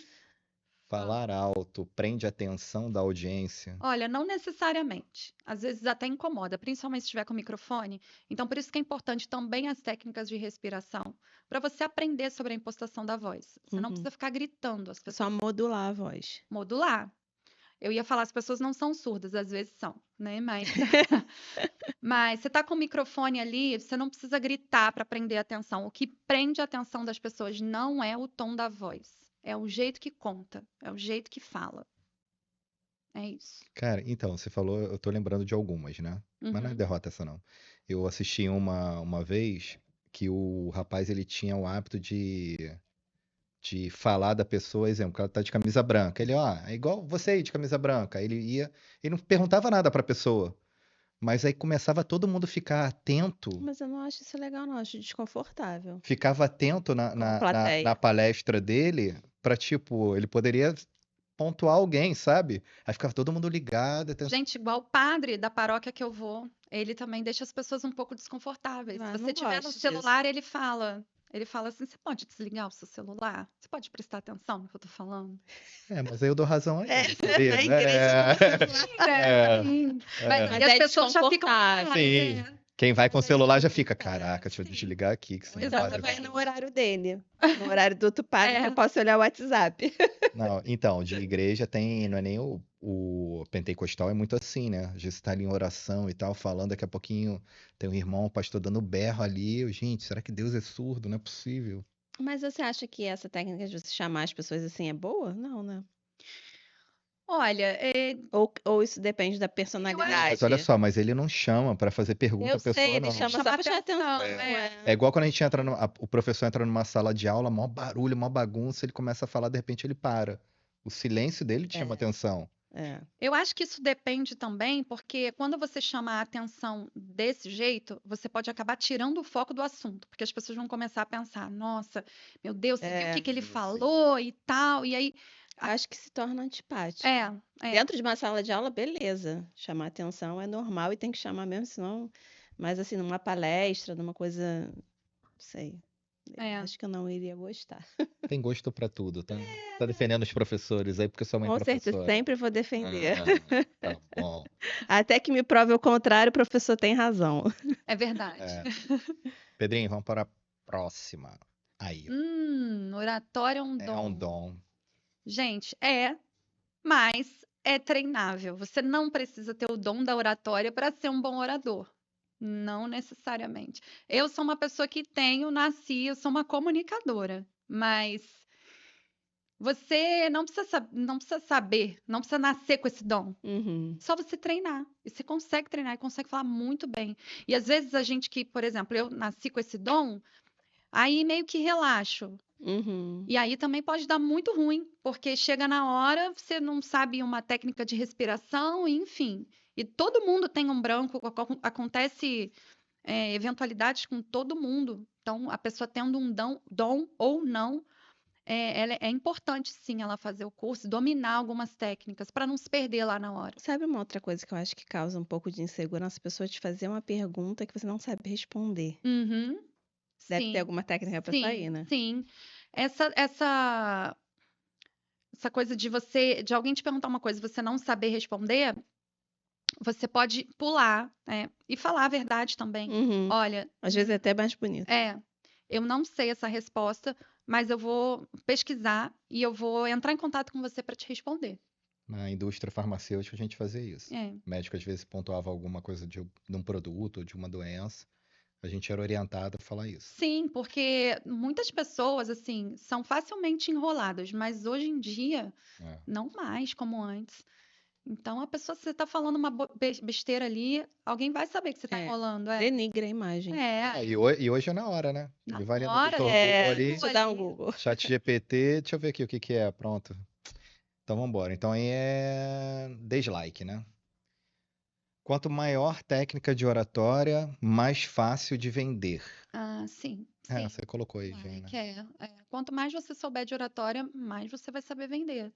Falar alto prende a atenção da audiência. Olha, não necessariamente. Às vezes até incomoda, principalmente se estiver com o microfone. Então, por isso que é importante também as técnicas de respiração, para você aprender sobre a impostação da voz. Você não precisa ficar gritando, as pessoas Só modular a voz. modular. Eu ia falar, as pessoas não são surdas, às vezes são, né? Mas você tá com o microfone ali, você não precisa gritar para prender a atenção. O que prende a atenção das pessoas não é o tom da voz, é o jeito que conta, é o jeito que fala. É isso. Cara, então, você falou, eu tô lembrando de algumas, né? Mas não é derrota essa, não. Eu assisti uma vez que o rapaz, ele tinha o hábito de de falar da pessoa, exemplo, que ela tá de camisa branca. Ele, ó, é igual você aí de camisa branca. Aí ele não perguntava nada pra pessoa, mas aí começava todo mundo ficar atento, Mas eu não acho isso legal, não. Acho desconfortável. ficava atento Como na plateia. palestra dele pra, tipo, ele poderia pontuar alguém, sabe? Aí ficava todo mundo ligado, Gente, igual o padre da paróquia que eu vou, ele também deixa as pessoas um pouco desconfortáveis. Se Ah, você não tiver no gosto disso. celular, ele fala assim: você pode desligar o seu celular? Você pode prestar atenção no que eu tô falando? Mas aí eu dou razão a É, ele, sabia? na igreja do celular. É, Sim. é. E Mas as é pessoas já ficam. desconfortável. Sim. Quem vai com o celular já fica, É, caraca, deixa eu sim. desligar aqui, que Ou senão então vai você vai Exatamente. no horário dele. No horário do outro padre, que eu É. posso olhar o WhatsApp. Não, então, de igreja tem, não é nem o pentecostal, é muito assim, né? A gente tá ali em oração e tal, falando, daqui a pouquinho tem um irmão, o pastor dando berro ali. Gente, será que Deus é surdo? Não é possível. Mas você acha que essa técnica de você chamar as pessoas assim é boa? Não, né? Olha, Ou isso depende da Mas olha personalidade? só, mas ele não chama pra fazer pergunta Eu à sei, pessoa, ele não. chama só chama pra chamar atenção. atenção, É igual quando a gente entra o professor entra numa sala de aula, mó barulho, mó bagunça, ele começa a falar, de repente ele para. O silêncio dele te chama É, atenção. é. Eu acho que isso depende também, porque quando você chama a atenção desse jeito, você pode acabar tirando o foco do assunto, porque as pessoas vão começar a pensar: nossa, meu Deus, você viu o É, que que ele Sim. falou e tal, e aí. acho que se torna antipático. É, Dentro de uma sala de aula, beleza. Chamar atenção é normal e tem que chamar mesmo, senão. Mas assim, numa palestra, numa coisa. Não sei. é. Acho que eu não iria gostar. Tem gosto pra tudo, tá? Tá defendendo os professores aí porque sua mãe é Com certeza, professora. sempre vou defender. Tá bom. Até que me prove o contrário, o professor tem razão. É verdade. É. Pedrinho, vamos para a próxima. Aí, Oratório é um é um dom. dom. Gente, mas é treinável. Você não precisa ter o dom da oratória para ser um bom orador. Não necessariamente. Eu sou uma pessoa que eu sou uma comunicadora, mas você não precisa saber, não precisa nascer com esse dom. Uhum. Só você treinar. E você consegue treinar e consegue falar muito bem. E às vezes a gente que, por exemplo, eu nasci com esse dom, aí meio que relaxo. Uhum. E aí também pode dar muito ruim, porque chega na hora, você não sabe uma técnica de respiração, enfim. E todo mundo tem um branco, acontece eventualidades com todo mundo. Então, a pessoa tendo um dom ou não, é importante sim ela fazer o curso, dominar algumas técnicas para não se perder lá na hora. Sabe uma outra coisa que eu acho que causa um pouco de insegurança? A pessoa te fazer uma pergunta que você não sabe responder. Uhum. Deve ter Sim, alguma técnica pra isso aí, né? sim. Essa coisa de alguém te perguntar uma coisa e você não saber responder, você pode pular, e falar a verdade também. Uhum. Olha, Às vezes é até mais bonito. eu não sei essa resposta, mas eu vou pesquisar e eu vou entrar em contato com você para te responder. Na indústria farmacêutica a gente fazia isso. É. O médico às vezes pontuava alguma coisa de um produto ou de uma doença. A gente era orientado a falar isso. Sim, porque muitas pessoas, assim, são facilmente enroladas, mas hoje em dia, É. não mais como antes. Então, a pessoa, se você está falando uma besteira ali, alguém vai saber que você está enrolando. Denigra a imagem. E hoje é na hora, né? Na Ele vai ali no hora, Dr. Google ali, Deixa eu dar um Google. chat GPT, deixa eu ver aqui o que que é, pronto. Então vamos embora. Então aí é dislike, né? Quanto maior técnica de oratória, mais fácil de vender. Sim, É, sim. você colocou aí, Jane, né? Quanto mais você souber de oratória, mais você vai saber vender.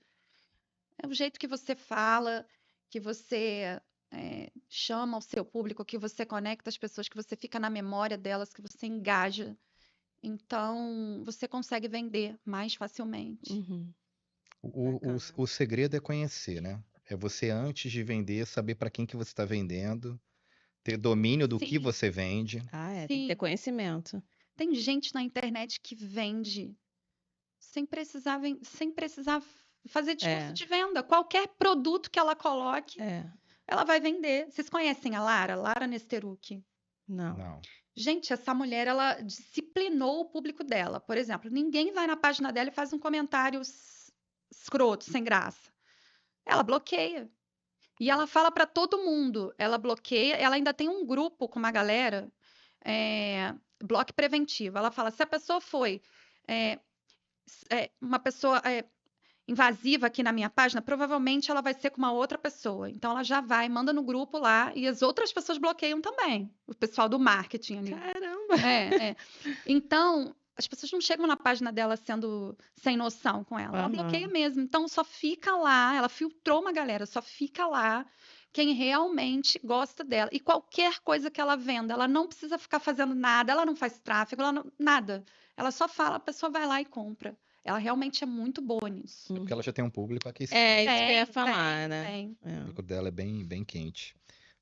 É o jeito que você fala, que você chama o seu público, que você conecta as pessoas, que você fica na memória delas, que você engaja. Então, você consegue vender mais facilmente. Uhum. O segredo é conhecer, né? É você, antes de vender, saber para quem que você está vendendo, ter domínio do que Sim, você vende. Tem que ter sim. conhecimento. Tem gente na internet que vende sem precisar fazer discurso de venda. Qualquer produto que ela coloque, ela vai vender. Vocês conhecem a Lara Nesteruk? Não. Não. Gente, essa mulher, ela disciplinou o público dela. Por exemplo, ninguém vai na página dela e faz um comentário escroto, sem graça. Ela bloqueia. E ela fala para todo mundo. Ela bloqueia. Ela ainda tem um grupo com uma galera, bloco preventivo. Ela fala: se a pessoa foi uma pessoa invasiva aqui na minha página, provavelmente ela vai ser com uma outra pessoa. Então ela já vai, manda no grupo lá e as outras pessoas bloqueiam também. O pessoal do marketing ali. Caramba! Então, as pessoas não chegam na página dela sendo sem noção com ela. Ela bloqueia mesmo. Então só fica lá, ela filtrou uma galera, só fica lá quem realmente gosta dela. E qualquer coisa que ela venda, ela não precisa ficar fazendo nada, ela não faz tráfego, nada. Ela só fala, a pessoa vai lá e compra. Ela realmente é muito boa nisso. Porque ela já tem um público aqui. Isso que eu ia falar, né? O público dela é bem, bem quente.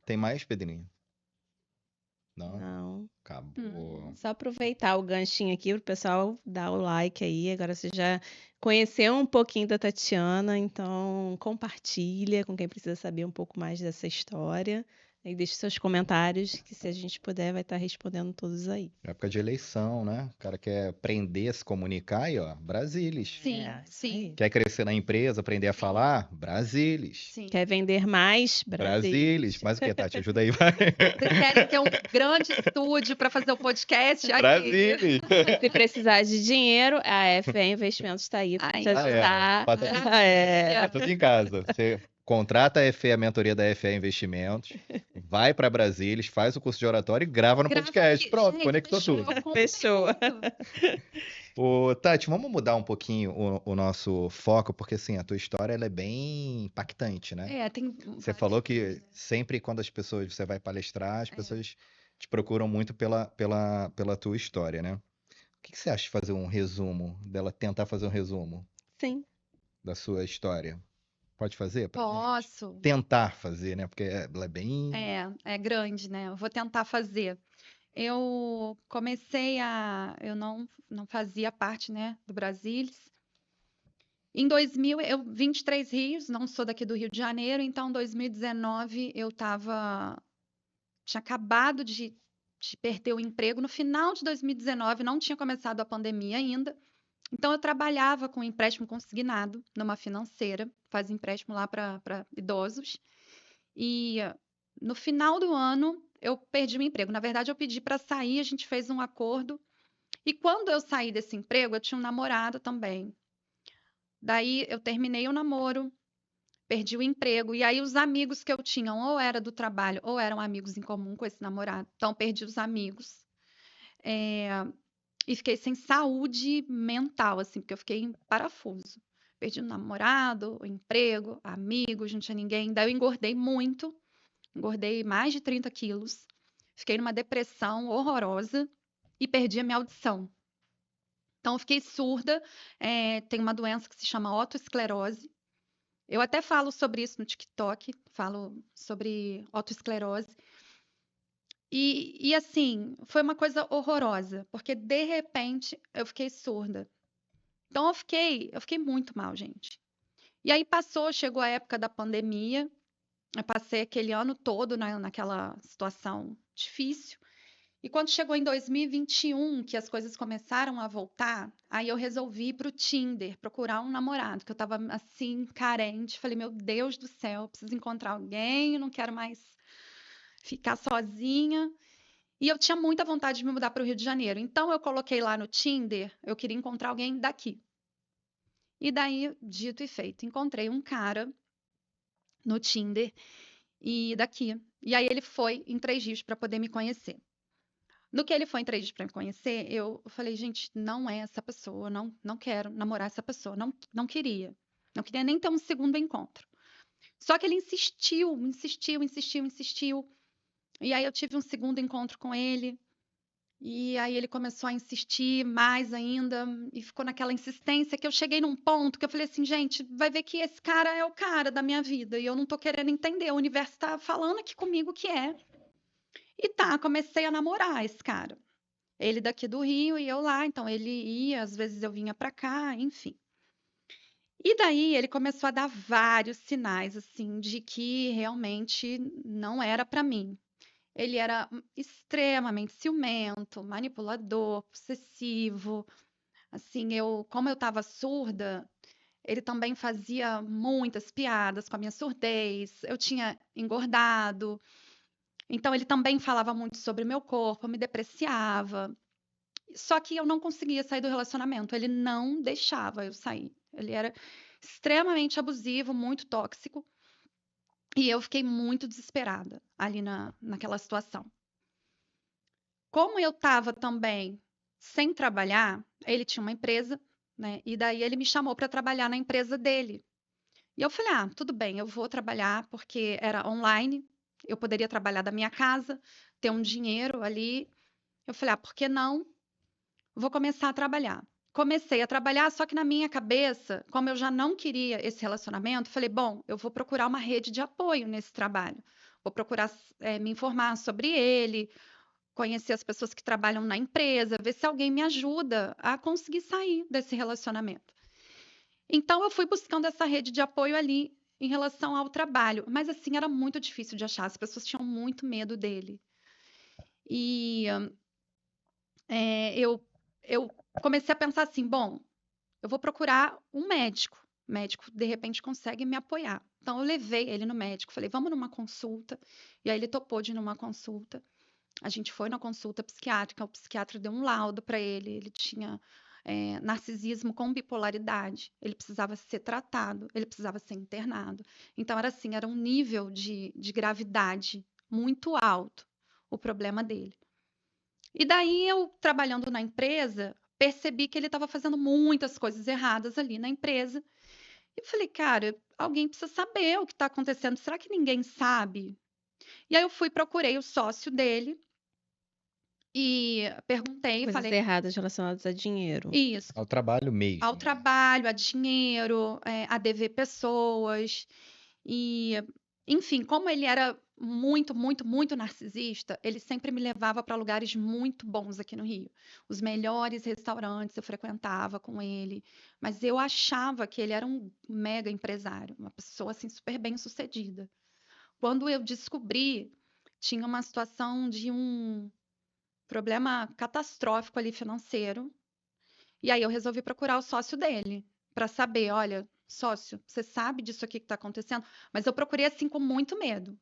Tem mais, Pedrinho? Não? Acabou. Só aproveitar o ganchinho aqui pro pessoal dar o like aí. Agora você já conheceu um pouquinho da Tatiana, então compartilha com quem precisa saber um pouco mais dessa história. E deixe seus comentários, que se a gente puder, vai estar respondendo todos aí. Época de eleição, né? O cara quer aprender a se comunicar aí, ó, Brasilis. Sim. Quer crescer na empresa, aprender a falar? Brasilis. Sim. Quer vender mais? Brasilis. Mais o que, Tati? Ajuda aí, vai. Vocês querem ter um grande estúdio para fazer o podcast? Aqui. Brasilis. Se precisar de dinheiro, a FE Investimentos está aí para te ajudar. Tá tudo em casa. Você contrata a FE, a mentoria da FE Investimentos, vai para Brasilis, faz o curso de oratório e grava no podcast. Pronto, gente, conectou tudo. Fechou. Ô, Tati, vamos mudar um pouquinho o nosso foco, porque assim, a tua história ela é bem impactante, né? Você falou que sempre quando você vai palestrar, as pessoas te procuram muito pela tua história, né? O que você acha de fazer um resumo, dela tentar fazer um resumo? Sim. Da sua história? Pode fazer? Posso. Tentar fazer, né? Porque ela é bem... É grande, né? Eu vou tentar fazer. Eu comecei eu não fazia parte, né, do Brasilis. Em 2000, eu vim de Três Rios, não sou daqui do Rio de Janeiro, então em 2019 eu tinha acabado de perder o emprego. No final de 2019, não tinha começado a pandemia ainda. Então eu trabalhava com empréstimo consignado numa financeira, faz empréstimo lá para idosos. E no final do ano eu perdi o emprego. Na verdade, eu pedi para sair, a gente fez um acordo. E quando eu saí desse emprego, eu tinha um namorado também. Daí eu terminei o namoro, perdi o emprego. E aí os amigos que eu tinha, ou era do trabalho, ou eram amigos em comum com esse namorado. Então perdi os amigos. E fiquei sem saúde mental, assim, porque eu fiquei em parafuso. Perdi o namorado, o emprego, amigos, não tinha ninguém. Daí eu engordei muito, engordei mais de 30 quilos. Fiquei numa depressão horrorosa e perdi a minha audição. Então, eu fiquei surda, tem uma doença que se chama otoesclerose. Eu até falo sobre isso no TikTok, falo sobre otoesclerose. E assim, foi uma coisa horrorosa, porque de repente eu fiquei surda. Então eu fiquei muito mal, gente. E aí chegou a época da pandemia, eu passei aquele ano todo naquela situação difícil. E quando chegou em 2021, que as coisas começaram a voltar, aí eu resolvi ir pro Tinder, procurar um namorado, que eu tava assim, carente. Falei, meu Deus do céu, preciso encontrar alguém, eu não quero mais ficar sozinha. E eu tinha muita vontade de me mudar para o Rio de Janeiro. Então eu coloquei lá no Tinder, eu queria encontrar alguém daqui. E daí, dito e feito, encontrei um cara no Tinder e daqui. E aí ele foi em 3 dias para poder me conhecer. No que ele foi em 3 dias para me conhecer, eu falei, gente, não é essa pessoa, não quero namorar essa pessoa, não queria. Não queria nem ter um segundo encontro. Só que ele insistiu. E aí eu tive um segundo encontro com ele. E aí ele começou a insistir mais ainda e ficou naquela insistência que eu cheguei num ponto que eu falei assim, gente, vai ver que esse cara é o cara da minha vida e eu não tô querendo entender, o universo tá falando aqui comigo que é. E comecei a namorar esse cara. Ele daqui do Rio e eu lá, então ele ia, às vezes eu vinha pra cá, enfim. E daí ele começou a dar vários sinais assim de que realmente não era pra mim. Ele era extremamente ciumento, manipulador, possessivo. Assim, como eu estava surda, ele também fazia muitas piadas com a minha surdez. Eu tinha engordado. Então, ele também falava muito sobre o meu corpo, me depreciava. Só que eu não conseguia sair do relacionamento, ele não deixava eu sair. Ele era extremamente abusivo, muito tóxico, e eu fiquei muito desesperada ali naquela situação. Como eu estava também sem trabalhar, ele tinha uma empresa, né? E daí ele me chamou para trabalhar na empresa dele. E eu falei: ah, tudo bem, eu vou trabalhar, porque era online, eu poderia trabalhar da minha casa, ter um dinheiro ali. Eu falei: ah, por que não? Vou começar a trabalhar. Comecei a trabalhar, só que na minha cabeça, como eu já não queria esse relacionamento, falei: bom, eu vou procurar uma rede de apoio nesse trabalho. Vou procurar me informar sobre ele, conhecer as pessoas que trabalham na empresa, ver se alguém me ajuda a conseguir sair desse relacionamento. Então, eu fui buscando essa rede de apoio ali em relação ao trabalho, mas assim, era muito difícil de achar, as pessoas tinham muito medo dele. E eu comecei a pensar assim: bom, eu vou procurar um médico. O médico, de repente, consegue me apoiar. Então, eu levei ele no médico, falei: vamos numa consulta. E aí, ele topou de ir numa consulta. A gente foi na consulta psiquiátrica, o psiquiatra deu um laudo para ele. Ele tinha narcisismo com bipolaridade. Ele precisava ser tratado, ele precisava ser internado. Então, era assim, era um nível de gravidade muito alto o problema dele. E daí eu, trabalhando na empresa, percebi que ele estava fazendo muitas coisas erradas ali na empresa. E eu falei: cara, alguém precisa saber o que está acontecendo. Será que ninguém sabe? E aí eu fui, procurei o sócio dele e perguntei, Coisas falei: erradas relacionadas a dinheiro. isso, Ao trabalho ao mesmo, né? trabalho, a dinheiro, a dever pessoas. E, enfim, como ele era muito, muito, muito narcisista, ele sempre me levava para lugares muito bons aqui no Rio. Os melhores restaurantes eu frequentava com ele, mas eu achava que ele era um mega empresário, uma pessoa assim super bem-sucedida. Quando eu descobri, tinha uma situação de um problema catastrófico ali financeiro, e aí eu resolvi procurar o sócio dele para saber: olha, sócio, você sabe disso aqui que está acontecendo? Mas eu procurei assim com muito medo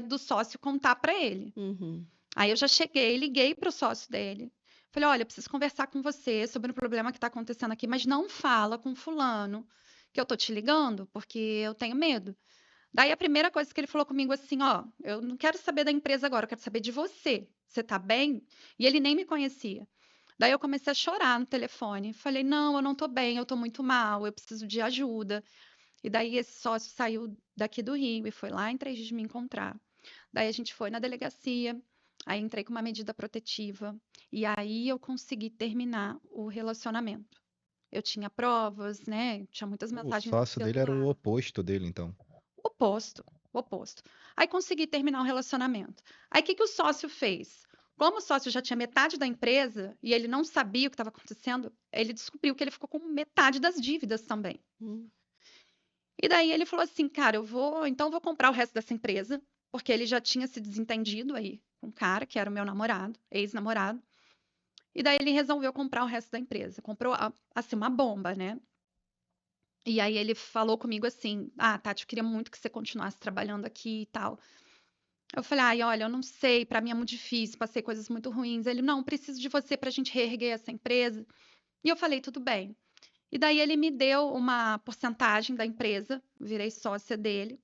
do sócio contar para ele. Uhum. Aí eu já cheguei, liguei para o sócio dele. Falei: olha, eu preciso conversar com você sobre o problema que está acontecendo aqui, mas não fala com fulano que eu tô te ligando, porque eu tenho medo. Daí a primeira coisa que ele falou comigo assim: ó, eu não quero saber da empresa agora, eu quero saber de você. Você tá bem? E ele nem me conhecia. Daí eu comecei a chorar no telefone. Falei: não, eu não tô bem, eu tô muito mal, eu preciso de ajuda. E daí esse sócio saiu daqui do Rio e foi lá em 3 Dias me encontrar. Daí a gente foi na delegacia, aí entrei com uma medida protetiva e aí eu consegui terminar o relacionamento. Eu tinha provas, né? Tinha muitas O mensagens do sócio dele era o celular. oposto dele, então. Oposto, oposto. Aí consegui terminar o relacionamento. Aí o que que o sócio fez? Como o sócio já tinha metade da empresa e ele não sabia o que estava acontecendo, ele descobriu que ele ficou com metade das dívidas também. Hum. E daí ele falou assim: cara, então vou comprar o resto dessa empresa, porque ele já tinha se desentendido aí com um cara que era o meu namorado, ex-namorado. E daí ele resolveu comprar o resto da empresa. Comprou assim uma bomba, né? E aí ele falou comigo assim: ah, Tati, eu queria muito que você continuasse trabalhando aqui e tal. Eu falei: ai, olha, eu não sei, para mim é muito difícil, passei coisas muito ruins. Ele: não, preciso de você para a gente reerguer essa empresa. E eu falei: tudo bem. E daí ele me deu uma porcentagem da empresa, virei sócia dele.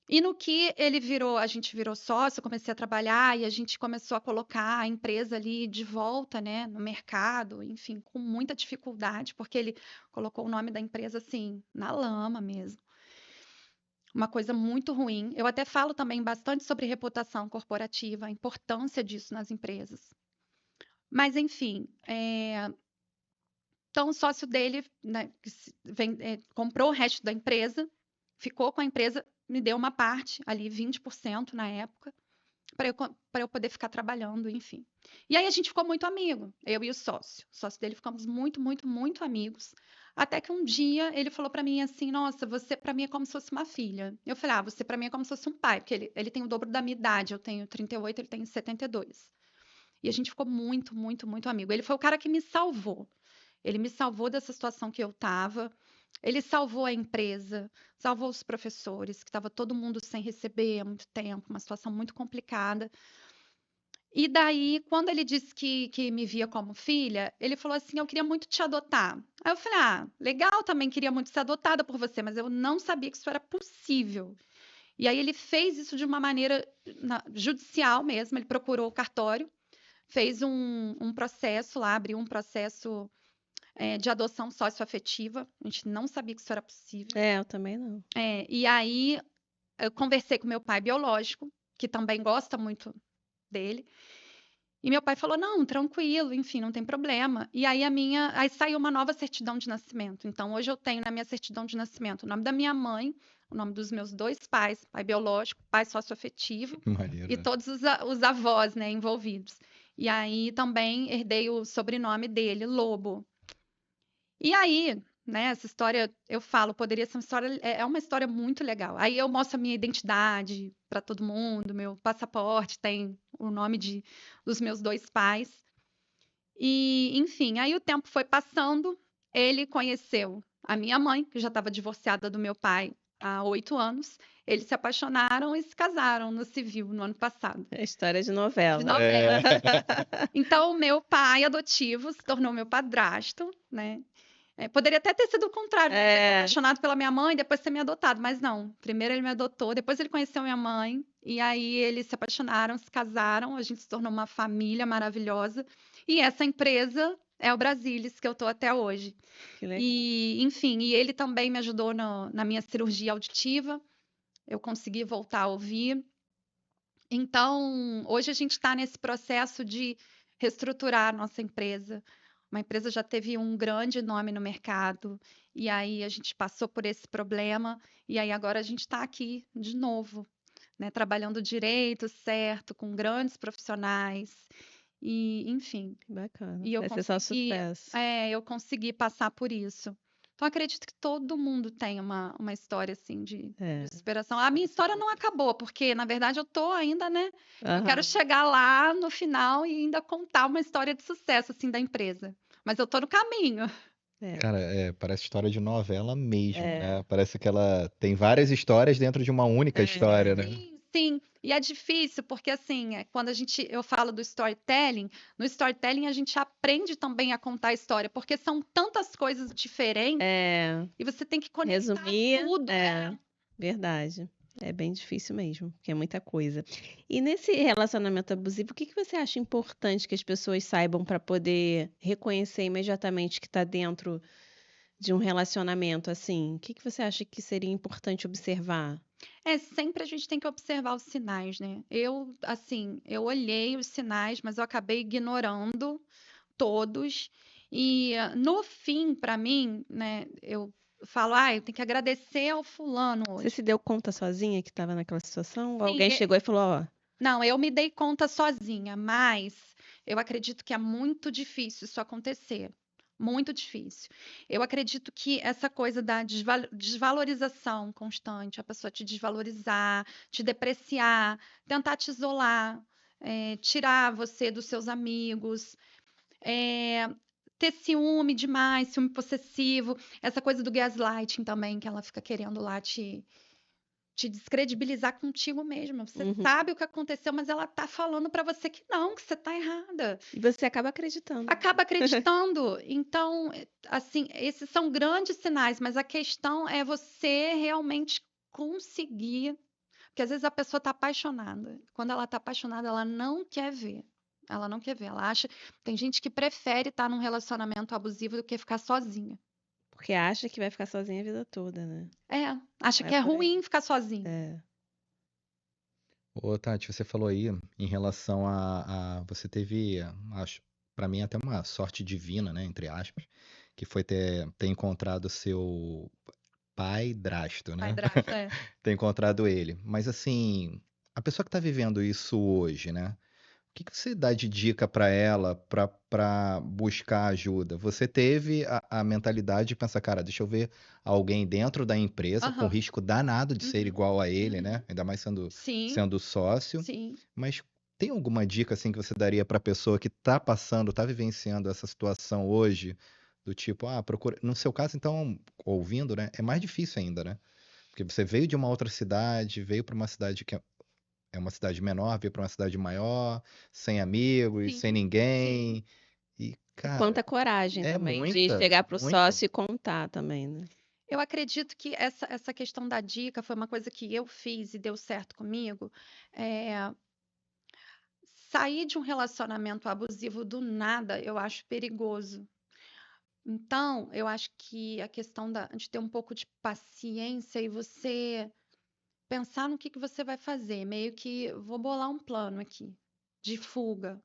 E no que ele virou, a gente virou sócio, eu comecei a trabalhar e a gente começou a colocar a empresa ali de volta, né, no mercado, enfim, com muita dificuldade, porque ele colocou o nome da empresa assim, na lama mesmo. Uma coisa muito ruim. Eu até falo também bastante sobre reputação corporativa, a importância disso nas empresas. Mas, enfim, então o sócio dele, né, comprou o resto da empresa, ficou com a empresa, me deu uma parte, ali 20% na época, para eu poder ficar trabalhando, enfim. E aí a gente ficou muito amigo, eu e o sócio. O sócio dele ficamos muito, muito, muito amigos. Até que um dia ele falou para mim assim: nossa, você para mim é como se fosse uma filha. Eu falei: ah, você para mim é como se fosse um pai, porque ele tem o dobro da minha idade, eu tenho 38, ele tem 72. E a gente ficou muito, muito, muito amigo. Ele foi o cara que me salvou. Ele me salvou dessa situação que eu estava. Ele salvou a empresa, salvou os professores, que estava todo mundo sem receber há muito tempo, uma situação muito complicada. E daí, quando ele disse que me via como filha, ele falou assim: eu queria muito te adotar. Aí eu falei: ah, legal, também queria muito ser adotada por você, mas eu não sabia que isso era possível. E aí ele fez isso de uma maneira judicial mesmo, ele procurou o cartório, fez um processo lá, abriu um processo de adoção socioafetiva. A gente não sabia que isso era possível. Eu também não. E aí eu conversei com meu pai biológico, que também gosta muito dele. E meu pai falou: não, tranquilo, enfim, não tem problema. E aí aí saiu uma nova certidão de nascimento. Então, hoje eu tenho na minha certidão de nascimento o nome da minha mãe, o nome dos meus 2 pais, pai biológico, pai socioafetivo, Maneiro, e né? todos os avós, né, envolvidos. E aí também herdei o sobrenome dele, Lobo. E aí, né, essa história, eu falo, poderia ser uma história, é uma história muito legal. Aí eu mostro a minha identidade para todo mundo, meu passaporte tem o nome dos meus 2 pais. E, enfim, aí o tempo foi passando, ele conheceu a minha mãe, que já estava divorciada do meu pai há 8 anos. Eles se apaixonaram e se casaram no civil no ano passado. É história de De novela. novela. Então, o meu pai adotivo se tornou meu padrasto, né? Poderia até ter sido o contrário, ter se apaixonado pela minha mãe e depois ter me adotado, mas não. Primeiro ele me adotou, depois ele conheceu minha mãe, e aí eles se apaixonaram, se casaram, a gente se tornou uma família maravilhosa. E essa empresa é o Brasilis, que eu tô até hoje. Que legal. E, enfim, e ele também me ajudou na minha cirurgia auditiva, eu consegui voltar a ouvir. Então, hoje a gente está nesse processo de reestruturar a nossa empresa. Uma empresa já teve um grande nome no mercado, e aí a gente passou por esse problema, e aí agora a gente está aqui de novo, né, trabalhando direito, certo, com grandes profissionais, e enfim. Que bacana. E eu Vai ser só consegui, sucesso. eu consegui passar por isso. Então, acredito que todo mundo tem uma história assim de superação. A minha história não acabou, porque, na verdade, eu tô ainda, né? Eu quero chegar lá no final e ainda contar uma história de sucesso, assim, da empresa. Mas eu tô no caminho. Cara, parece história de novela mesmo, né? Parece que ela tem várias histórias dentro de uma única história, né? Sim, sim. E é difícil, porque assim, quando eu falo do storytelling, no storytelling a gente aprende também a contar a história, porque são tantas coisas diferentes e você tem que conectar Resumir, tudo. verdade. É bem difícil mesmo, porque é muita coisa. E nesse relacionamento abusivo, o que que você acha importante que as pessoas saibam para poder reconhecer imediatamente que está dentro de um relacionamento assim? O que que você acha que seria importante observar? Sempre a gente tem que observar os sinais, né? Eu olhei os sinais, mas eu acabei ignorando todos. E no fim, para mim, né, eu falo, eu tenho que agradecer ao fulano Você hoje. se deu conta sozinha que estava naquela situação? Ou Sim, alguém chegou e falou, ó, não, eu me dei conta sozinha, mas eu acredito que é muito difícil isso acontecer. Muito difícil. Eu acredito que essa coisa da desvalorização constante, a pessoa te desvalorizar, te depreciar, tentar te isolar, tirar você dos seus amigos, eh, ter ciúme demais, ciúme possessivo, essa coisa do gaslighting também, que ela fica querendo lá te descredibilizar contigo mesma. Você sabe o que aconteceu, mas ela tá falando para você que não, que você tá errada. e você acaba acreditando. Acaba acreditando. Então, assim, esses são grandes sinais, mas a questão é você realmente conseguir. Porque às vezes a pessoa está apaixonada. Quando ela está apaixonada, ela não quer ver. Ela não quer ver. Ela acha. Tem gente que prefere estar num relacionamento abusivo do que ficar sozinha. Porque acha que vai ficar sozinha a vida toda, né? Acha que é ruim ficar sozinha. Ô, Tati, você falou aí em relação você teve, acho, para mim até uma sorte divina, né, entre aspas, que foi ter encontrado seu pai-drasto, né? Padrasto, Ter encontrado ele. Mas assim, a pessoa que tá vivendo isso hoje, né? O que que você dá de dica para ela para buscar ajuda? Você teve a mentalidade de pensar, cara, deixa eu ver alguém dentro da empresa com Aham. risco danado de ser Uhum. igual a ele, Uhum. né? Ainda mais Sim, sendo sócio. sim. Mas tem alguma dica assim que você daria para a pessoa que tá passando, tá vivenciando essa situação hoje, do tipo, procura. No seu caso, então, ouvindo, né? É mais difícil ainda, né? Porque você veio de uma outra cidade, veio para uma cidade que é uma cidade menor, vir para uma cidade maior, sem amigos, Sim, sem sim. ninguém. E, E cara, quanta coragem é também de muita, chegar pro muita. sócio e contar também, né? Eu acredito que essa questão da dica foi uma coisa que eu fiz e deu certo comigo. É, sair de um relacionamento abusivo do nada, eu acho perigoso. Então, eu acho que a questão de ter um pouco de paciência e você pensar no que você vai fazer, meio que vou bolar um plano aqui de fuga.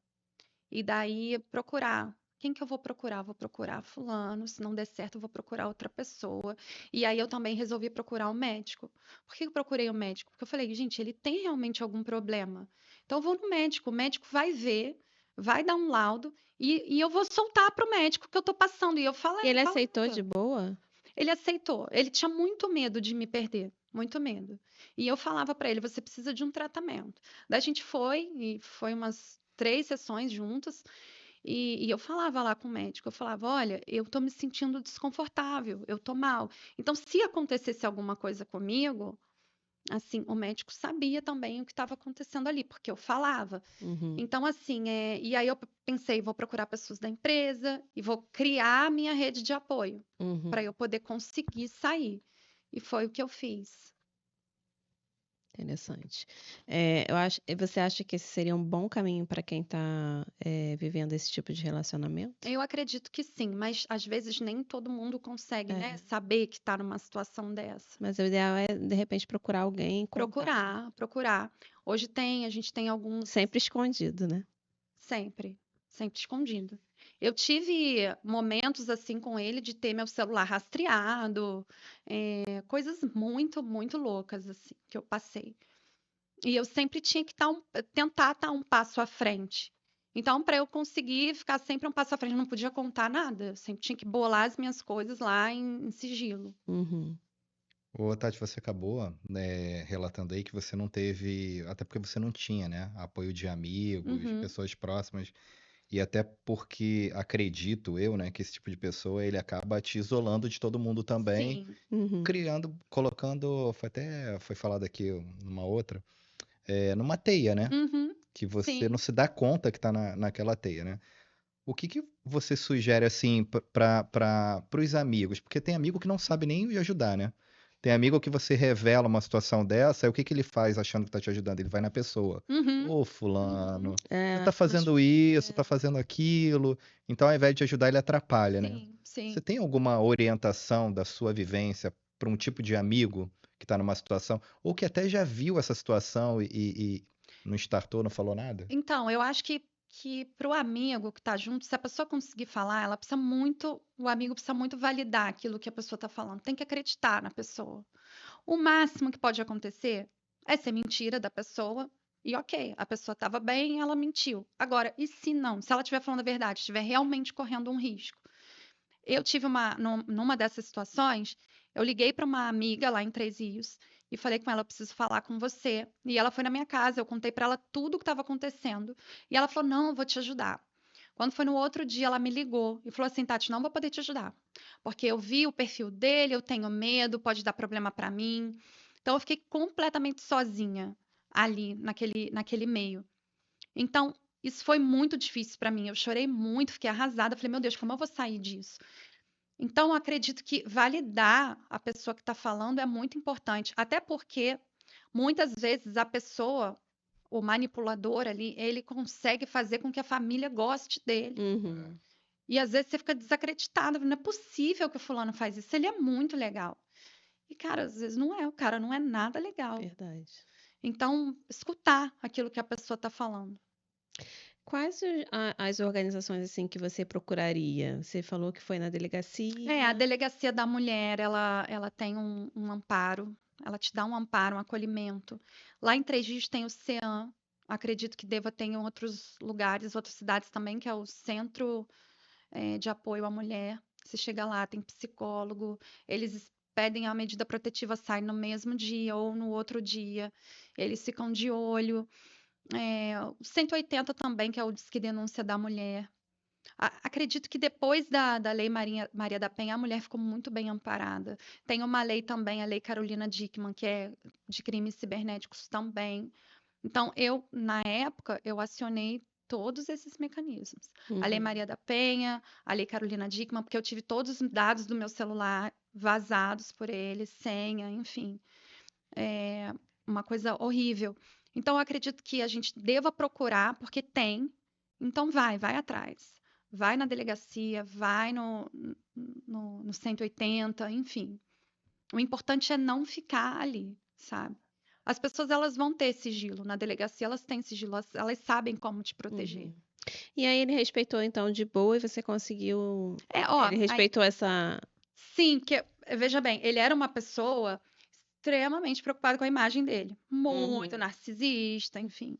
E daí procurar. Quem que eu vou procurar? Vou procurar fulano, se não der certo, eu vou procurar outra pessoa. E aí eu também resolvi procurar um médico. Por que eu procurei o médico? Porque eu falei, gente, ele tem realmente algum problema. Então eu vou no médico, o médico vai ver, vai dar um laudo e eu vou soltar para o médico que eu tô passando. E eu E ele aceitou de falava. boa? Ele aceitou. Ele tinha muito medo de me perder, muito medo. E eu falava para ele, você precisa de um tratamento. Daí a gente foi, e foi umas 3 sessões juntas, e eu falava lá com o médico, eu falava, olha, eu tô me sentindo desconfortável, eu tô mal. Então, se acontecesse alguma coisa comigo, assim, o médico sabia também o que estava acontecendo ali, porque eu falava. Uhum, Então, assim, e aí eu pensei, vou procurar pessoas da empresa e vou criar a minha rede de apoio uhum. para eu poder conseguir sair. E foi o que eu fiz. Interessante. Você acha que esse seria um bom caminho para quem está vivendo esse tipo de relacionamento? Eu acredito que sim, mas às vezes nem todo mundo consegue, né, É, saber que está numa situação dessa. mas o ideal é, de repente, procurar alguém e contar. Procurar, procurar. Hoje a gente tem alguns. Sempre escondido, né? Sempre, sempre escondido. Eu tive momentos assim com ele de ter meu celular rastreado, coisas muito, muito loucas assim que eu passei. E eu sempre tinha que tentar estar um passo à frente. Então, para eu conseguir ficar sempre um passo à frente, eu não podia contar nada. Eu sempre tinha que bolar as minhas coisas lá em sigilo. Uhum, Ô, Tati, você acabou, né, relatando aí que você não teve, até porque você não tinha, né, apoio de amigos, de Uhum, pessoas próximas, e até porque acredito eu, né, que esse tipo de pessoa, ele acaba te isolando de todo mundo também, sim. uhum, colocando, foi falado aqui numa outra, numa teia, né, Uhum, que você não sim. se dá conta que tá naquela teia, né? O que que você sugere, assim, para os amigos? Porque tem amigo que não sabe nem ajudar, né? Tem amigo que você revela uma situação dessa, aí o que que ele faz achando que tá te ajudando? Ele vai na pessoa. Uhum, Ô, uhum. fulano, você É, tá fazendo isso, tá É, fazendo aquilo. Então, ao invés de ajudar, ele atrapalha, né? sim, Você sim. tem alguma orientação da sua vivência para um tipo de amigo que tá numa situação, ou que até já viu essa situação e não startou, não falou nada? Então, eu acho que para o amigo que está junto, se a pessoa conseguir falar, ela precisa muito, o amigo precisa muito validar aquilo que a pessoa está falando. Tem que acreditar na pessoa. O máximo que pode acontecer é ser mentira da pessoa. E ok, a pessoa estava bem, ela mentiu. Agora, e se não? Se ela estiver falando a verdade, estiver realmente correndo um risco? Eu tive numa dessas situações, eu liguei para uma amiga lá em Três Rios e falei com ela, eu preciso falar com você. E ela foi na minha casa, eu contei para ela tudo o que estava acontecendo. E ela falou: "Não, eu vou te ajudar". Quando foi no outro dia, ela me ligou e falou assim: "Tati, não vou poder te ajudar, porque eu vi o perfil dele, eu tenho medo, pode dar problema para mim". Então eu fiquei completamente sozinha ali naquele meio. Então, isso foi muito difícil para mim. Eu chorei muito, fiquei arrasada. Falei, meu Deus, como eu vou sair disso? Então, eu acredito que validar a pessoa que está falando é muito importante, até porque muitas vezes a pessoa, o manipulador ali, ele consegue fazer com que a família goste dele. uhum, E às vezes você fica desacreditada, não é possível que o fulano faz isso, ele é muito legal. E, cara, às vezes não é, o cara não é nada legal. verdade. Então, escutar aquilo que a pessoa está falando. Quais as organizações assim que você procuraria? Você falou que foi na A delegacia. delegacia da mulher, ela tem um amparo, ela te dá um amparo, um acolhimento. Lá em Três Rios tem o CEAM, acredito que deva ter em outros lugares, outras cidades também, que é o Centro, de Apoio à Mulher. Você chega lá, tem psicólogo, eles pedem a medida protetiva, sai no mesmo dia ou no outro dia, eles ficam de olho. O 180 também, que é o Disque Denúncia da Mulher. Acredito que depois da Lei Maria da Penha, a mulher ficou muito bem amparada. Tem uma lei também, a Lei Carolina Dickmann, que é de crimes cibernéticos também. Então, na época, eu acionei todos esses mecanismos. A Lei Uhum. Maria da Penha, a Lei Carolina Dickmann, porque eu tive todos os dados do meu celular vazados por ele, senha, enfim. É uma coisa horrível. Então, eu acredito que a gente deva procurar, porque tem. Então, vai atrás. Vai na delegacia, vai no 180, enfim. O importante é não ficar ali, sabe? As pessoas, elas vão ter sigilo. Na delegacia, elas têm sigilo. Elas sabem como te proteger. Uhum. E aí ele respeitou então de boa e você conseguiu. Ó, Ele respeitou essa. sim, porque, veja bem, ele era uma pessoa extremamente preocupada com a imagem dele. Muito narcisista, enfim.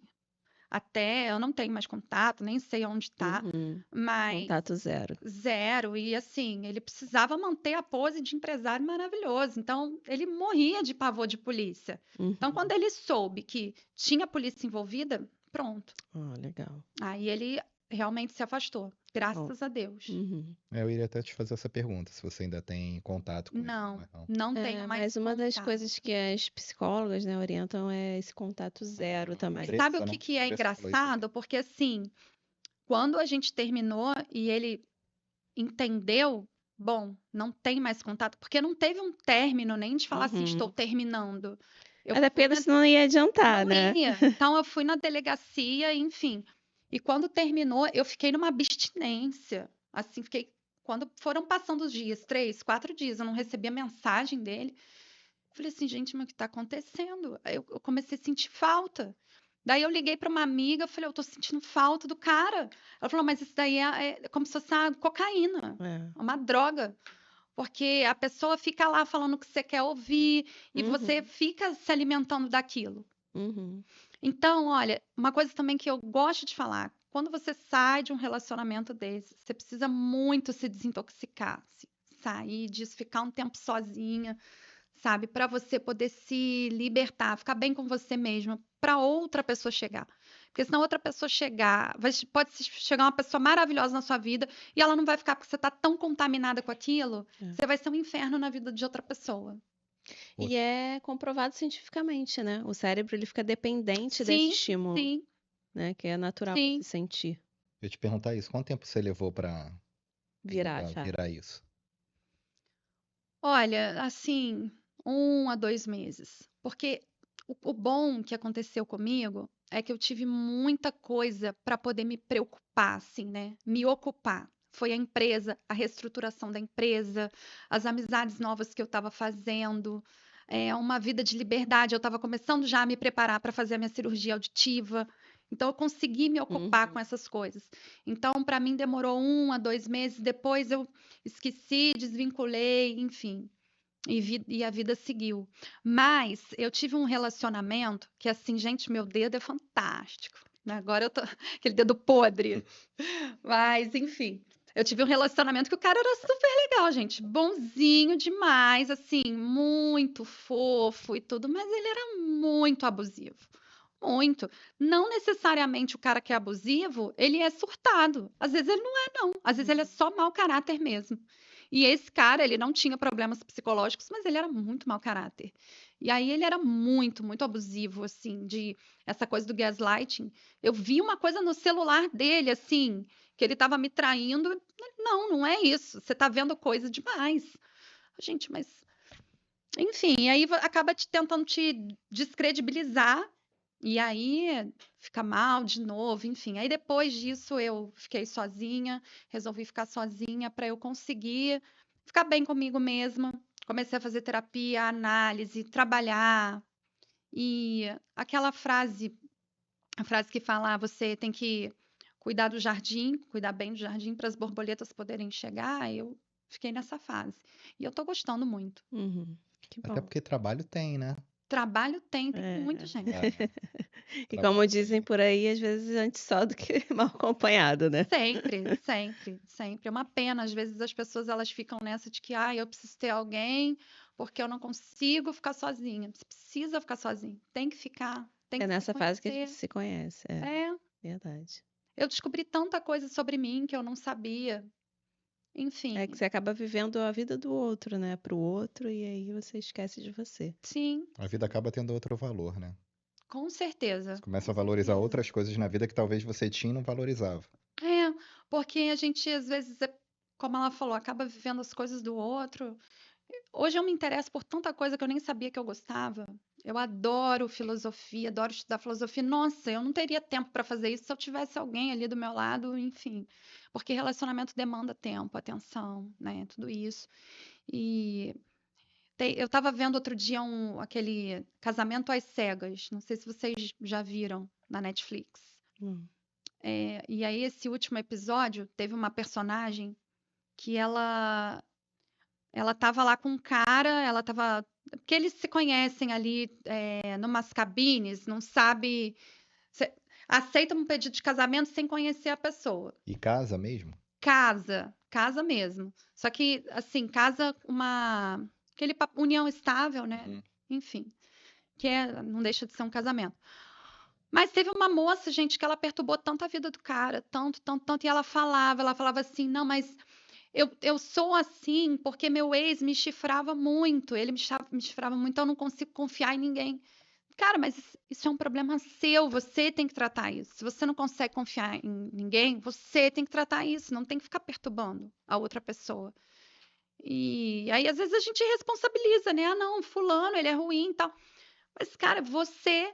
Até eu não tenho mais contato, nem sei onde tá, Uhum. mas Contato zero. zero. E assim, ele precisava manter a pose de empresário maravilhoso. Então, ele morria de pavor de polícia. Então, Uhum. quando ele soube que tinha polícia envolvida, pronto. Legal. Aí ele realmente se afastou, graças a Deus. Uhum. Eu iria até te fazer essa pergunta, se você ainda tem contato com ele. Não, Mas não. não tenho mais Mas uma das contato. coisas que as psicólogas, né, orientam é esse contato zero também. Mas sabe o Andressa, que né? é Andressa falou isso aqui. engraçado? Porque assim, quando a gente terminou e ele entendeu, bom, não tem mais contato, porque não teve um término nem de falar assim, estou Uhum. terminando. Eu Até fui porque senão não ia adiantar, não né? ia. Então eu fui na delegacia, enfim. E quando terminou, eu fiquei numa abstinência. Assim, fiquei. Quando foram passando os dias, 3, 4 dias, eu não recebia mensagem dele. Falei assim, gente, mas o que está acontecendo? Aí eu comecei a sentir falta. Daí eu liguei para uma amiga, falei, eu tô sentindo falta do cara. Ela falou, mas isso daí é como se fosse uma cocaína, uma droga. Porque a pessoa fica lá falando o que você quer ouvir e você fica se alimentando daquilo. Uhum. Então, olha, uma coisa também que eu gosto de falar, quando você sai de um relacionamento desse, você precisa muito se desintoxicar, sair disso, ficar um tempo sozinha, sabe? Para você poder se libertar, ficar bem com você mesma, para outra pessoa chegar. Porque senão outra pessoa chegar, pode chegar uma pessoa maravilhosa na sua vida e ela não vai ficar porque você está tão contaminada com aquilo, você vai ser um inferno na vida de outra pessoa. E é comprovado cientificamente, né? O cérebro ele fica dependente desse Sim, estímulo, sim, né? Que é natural sim. se sentir. Eu ia te perguntar isso. Quanto tempo você levou pra Virar, já. virar isso? Olha, assim, 1 a 2 meses. Porque o bom que aconteceu comigo é que eu tive muita coisa para poder me preocupar, assim, né? Me ocupar. Foi a empresa, a reestruturação da empresa, as amizades novas que eu estava fazendo, uma vida de liberdade. Eu estava começando já a me preparar para fazer a minha cirurgia auditiva. Então, eu consegui me ocupar com essas coisas. Então, para mim, demorou 1 a 2 meses. Depois, eu esqueci, desvinculei, enfim. E a vida seguiu. Mas eu tive um relacionamento que, assim, gente, meu dedo é fantástico, né? Agora eu tô aquele dedo podre. Mas, enfim, eu tive um relacionamento que o cara era super legal, gente. Bonzinho demais, assim, muito fofo e tudo, mas ele era muito abusivo. Muito. Não necessariamente o cara que é abusivo, ele é surtado. Às vezes ele não é, não. Às vezes ele é só mau caráter mesmo. E esse cara, ele não tinha problemas psicológicos, mas ele era muito mau caráter. E aí ele era muito, muito abusivo, assim, de essa coisa do gaslighting. Eu vi uma coisa no celular dele, assim, que ele estava me traindo. Não, não é isso. Você está vendo coisa demais. Gente, mas. Enfim, e aí acaba tentando te descredibilizar. E aí fica mal de novo, enfim. Aí depois disso eu fiquei sozinha, resolvi ficar sozinha para eu conseguir ficar bem comigo mesma. Comecei a fazer terapia, análise, trabalhar. E aquela frase, a frase que fala, você tem que cuidar do jardim, cuidar bem do jardim para as borboletas poderem chegar, eu fiquei nessa fase. E eu tô gostando muito. Que Até bom. porque trabalho tem, né? Trabalho tem É. muito, gente. E Trabalho como dizem tem. por aí, às vezes antes só do que mal acompanhado, né? Sempre, sempre, sempre. É uma pena, às vezes as pessoas elas ficam nessa de que, eu preciso ter alguém porque eu não consigo ficar sozinha. Você precisa ficar sozinho, tem que ficar, tem É que se nessa fase que a gente conhecer. se conhece. É É, verdade. eu descobri tanta coisa sobre mim que eu não sabia. É que Enfim, você acaba vivendo a vida do outro, né? Pro outro, e aí você esquece de você. sim, A vida acaba tendo outro valor, né? Com certeza. Você começa a Com valorizar certeza. outras coisas na vida que talvez você tinha e não valorizava. É, porque a gente, às vezes, como ela falou, acaba vivendo as coisas do outro. Hoje eu me interesso por tanta coisa que eu nem sabia que eu gostava. Eu adoro filosofia, adoro estudar filosofia. Nossa, eu não teria tempo para fazer isso se eu tivesse alguém ali do meu lado, enfim. Porque relacionamento demanda tempo, atenção, né? Tudo isso. E eu estava vendo outro dia aquele Casamento às Cegas. Não sei se vocês já viram na Netflix. Hum. E aí, esse último episódio, teve uma personagem que ela tava lá com um cara, ela tava. Porque eles se conhecem ali numas cabines, não sabe. cê- Aceita um pedido de casamento sem conhecer a pessoa. E casa mesmo? Casa mesmo. Só que, assim, casa união estável, né? Uhum. Enfim, não deixa de ser um casamento. Mas teve uma moça, gente, que ela perturbou tanto a vida do cara, tanto, tanto, tanto, e ela falava assim, não, mas eu sou assim porque meu ex me chifrava muito, ele me chifrava muito, então eu não consigo confiar em ninguém. Cara, mas isso é um problema seu, você tem que tratar isso. Se você não consegue confiar em ninguém, você tem que tratar isso, não tem que ficar perturbando a outra pessoa. E aí, às vezes, a gente responsabiliza, né? Ah, não, fulano, ele é ruim e tal. Mas, cara, você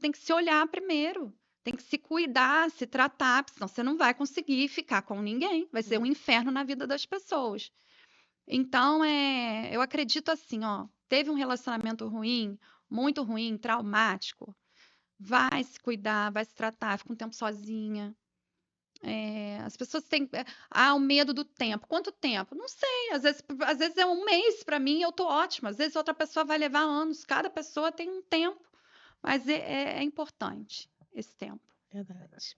tem que se olhar primeiro. Tem que se cuidar, se tratar, porque senão você não vai conseguir ficar com ninguém. Vai ser um inferno na vida das pessoas. Então, eu acredito assim, ó, teve um relacionamento ruim, muito ruim, traumático, vai se cuidar, vai se tratar, fica um tempo sozinha. As pessoas têm, o medo do tempo. Quanto tempo? Não sei, às vezes é um mês para mim, eu tô ótima. Às vezes outra pessoa vai levar anos. Cada pessoa tem um tempo, mas é importante esse tempo. Verdade.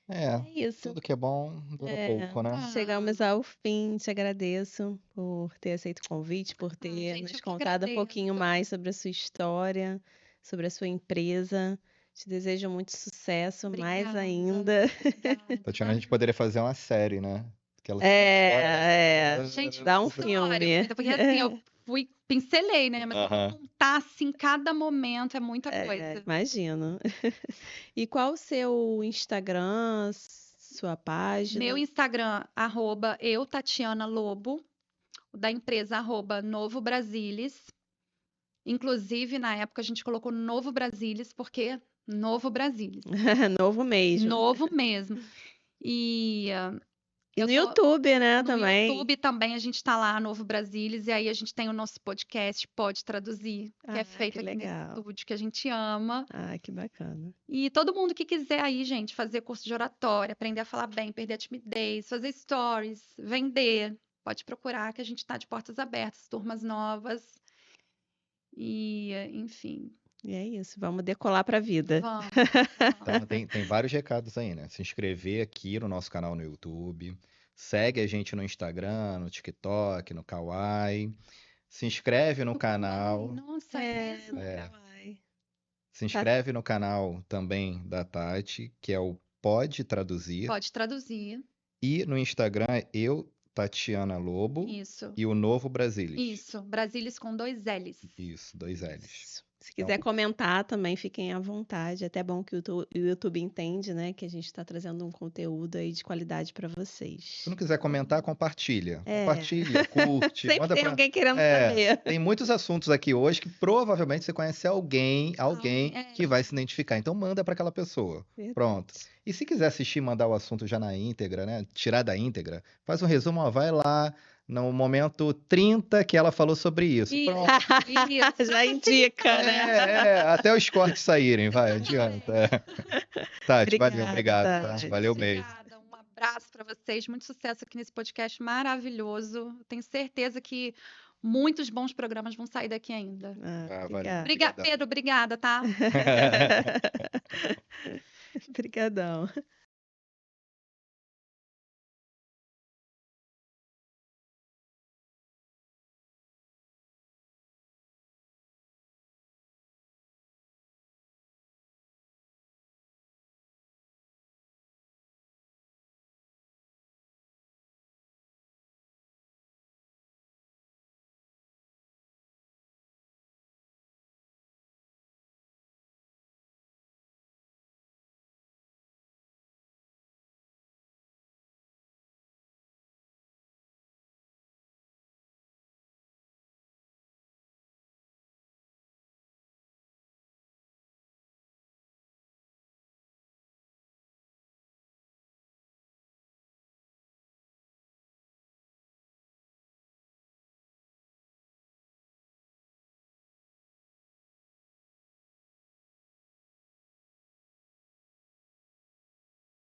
É, É isso. tudo que é bom dura pouco, né? Chegamos ao fim. Te agradeço por ter aceito o convite, por ter gente, nos eu que contado um pouquinho agradeço. mais sobre a sua história, sobre a sua empresa. Te desejo muito sucesso, mais Obrigada, ainda. obrigada. Tatiana, a gente poderia fazer uma série, né? Aquela história. Gente, Dá um história, filme. porque assim, eu pincelei, né? Mas Aham. contar assim cada momento é muita coisa. Imagino. E qual o seu Instagram, sua página? Meu Instagram, @Tatiana Lobo, o da empresa, @Novo Brasilis. Inclusive, na época, a gente colocou Novo Brasilis, porque Novo Brasilis. Novo mesmo. Novo mesmo. E E eu no tô YouTube, né, no também. YouTube também, a gente tá lá, Novo Brasilis, e aí a gente tem o nosso podcast, Pode Traduzir, que é feito que aqui nesse legal. estúdio, que a gente ama. Que bacana. E todo mundo que quiser aí, gente, fazer curso de oratória, aprender a falar bem, perder a timidez, fazer stories, vender, pode procurar que a gente está de portas abertas, turmas novas. E, enfim, E é isso, vamos decolar para a vida. vamos. Então, tem vários recados aí, né? Se inscrever aqui no nosso canal no YouTube. Segue a gente no Instagram, no TikTok, no Kawaii. Se inscreve no canal. Nossa, mesmo? Kawaii. Se inscreve no canal também da Tati, que é o Pode Traduzir. Pode traduzir. E no Instagram é Tatiana Lobo. Isso. E o Novo Brasilis. Isso, Brasilis com 2 L's. Isso, 2 L's. Se quiser comentar também, fiquem à vontade. É até bom que o YouTube entende, né, que a gente está trazendo um conteúdo aí de qualidade para vocês. Se não quiser comentar, compartilha. Compartilha, curte. Sempre manda tem pra... alguém querendo saber. Tem muitos assuntos aqui hoje que provavelmente você conhece alguém que vai se identificar. Então manda para aquela pessoa. Verdade. Pronto. E se quiser assistir, mandar o assunto já na íntegra, né? Tirar da íntegra, faz um resumo, ó, vai lá no momento 30 que ela falou sobre isso. Pronto. Já indica, né? Até os cortes saírem, vai, adianta. Tati, valeu, obrigado, tá? Tati. Valeu mesmo. Obrigada, um abraço para vocês, muito sucesso aqui nesse podcast maravilhoso. Tenho certeza que muitos bons programas vão sair daqui ainda. Obrigada. Pedro, obrigada, tá? Obrigadão.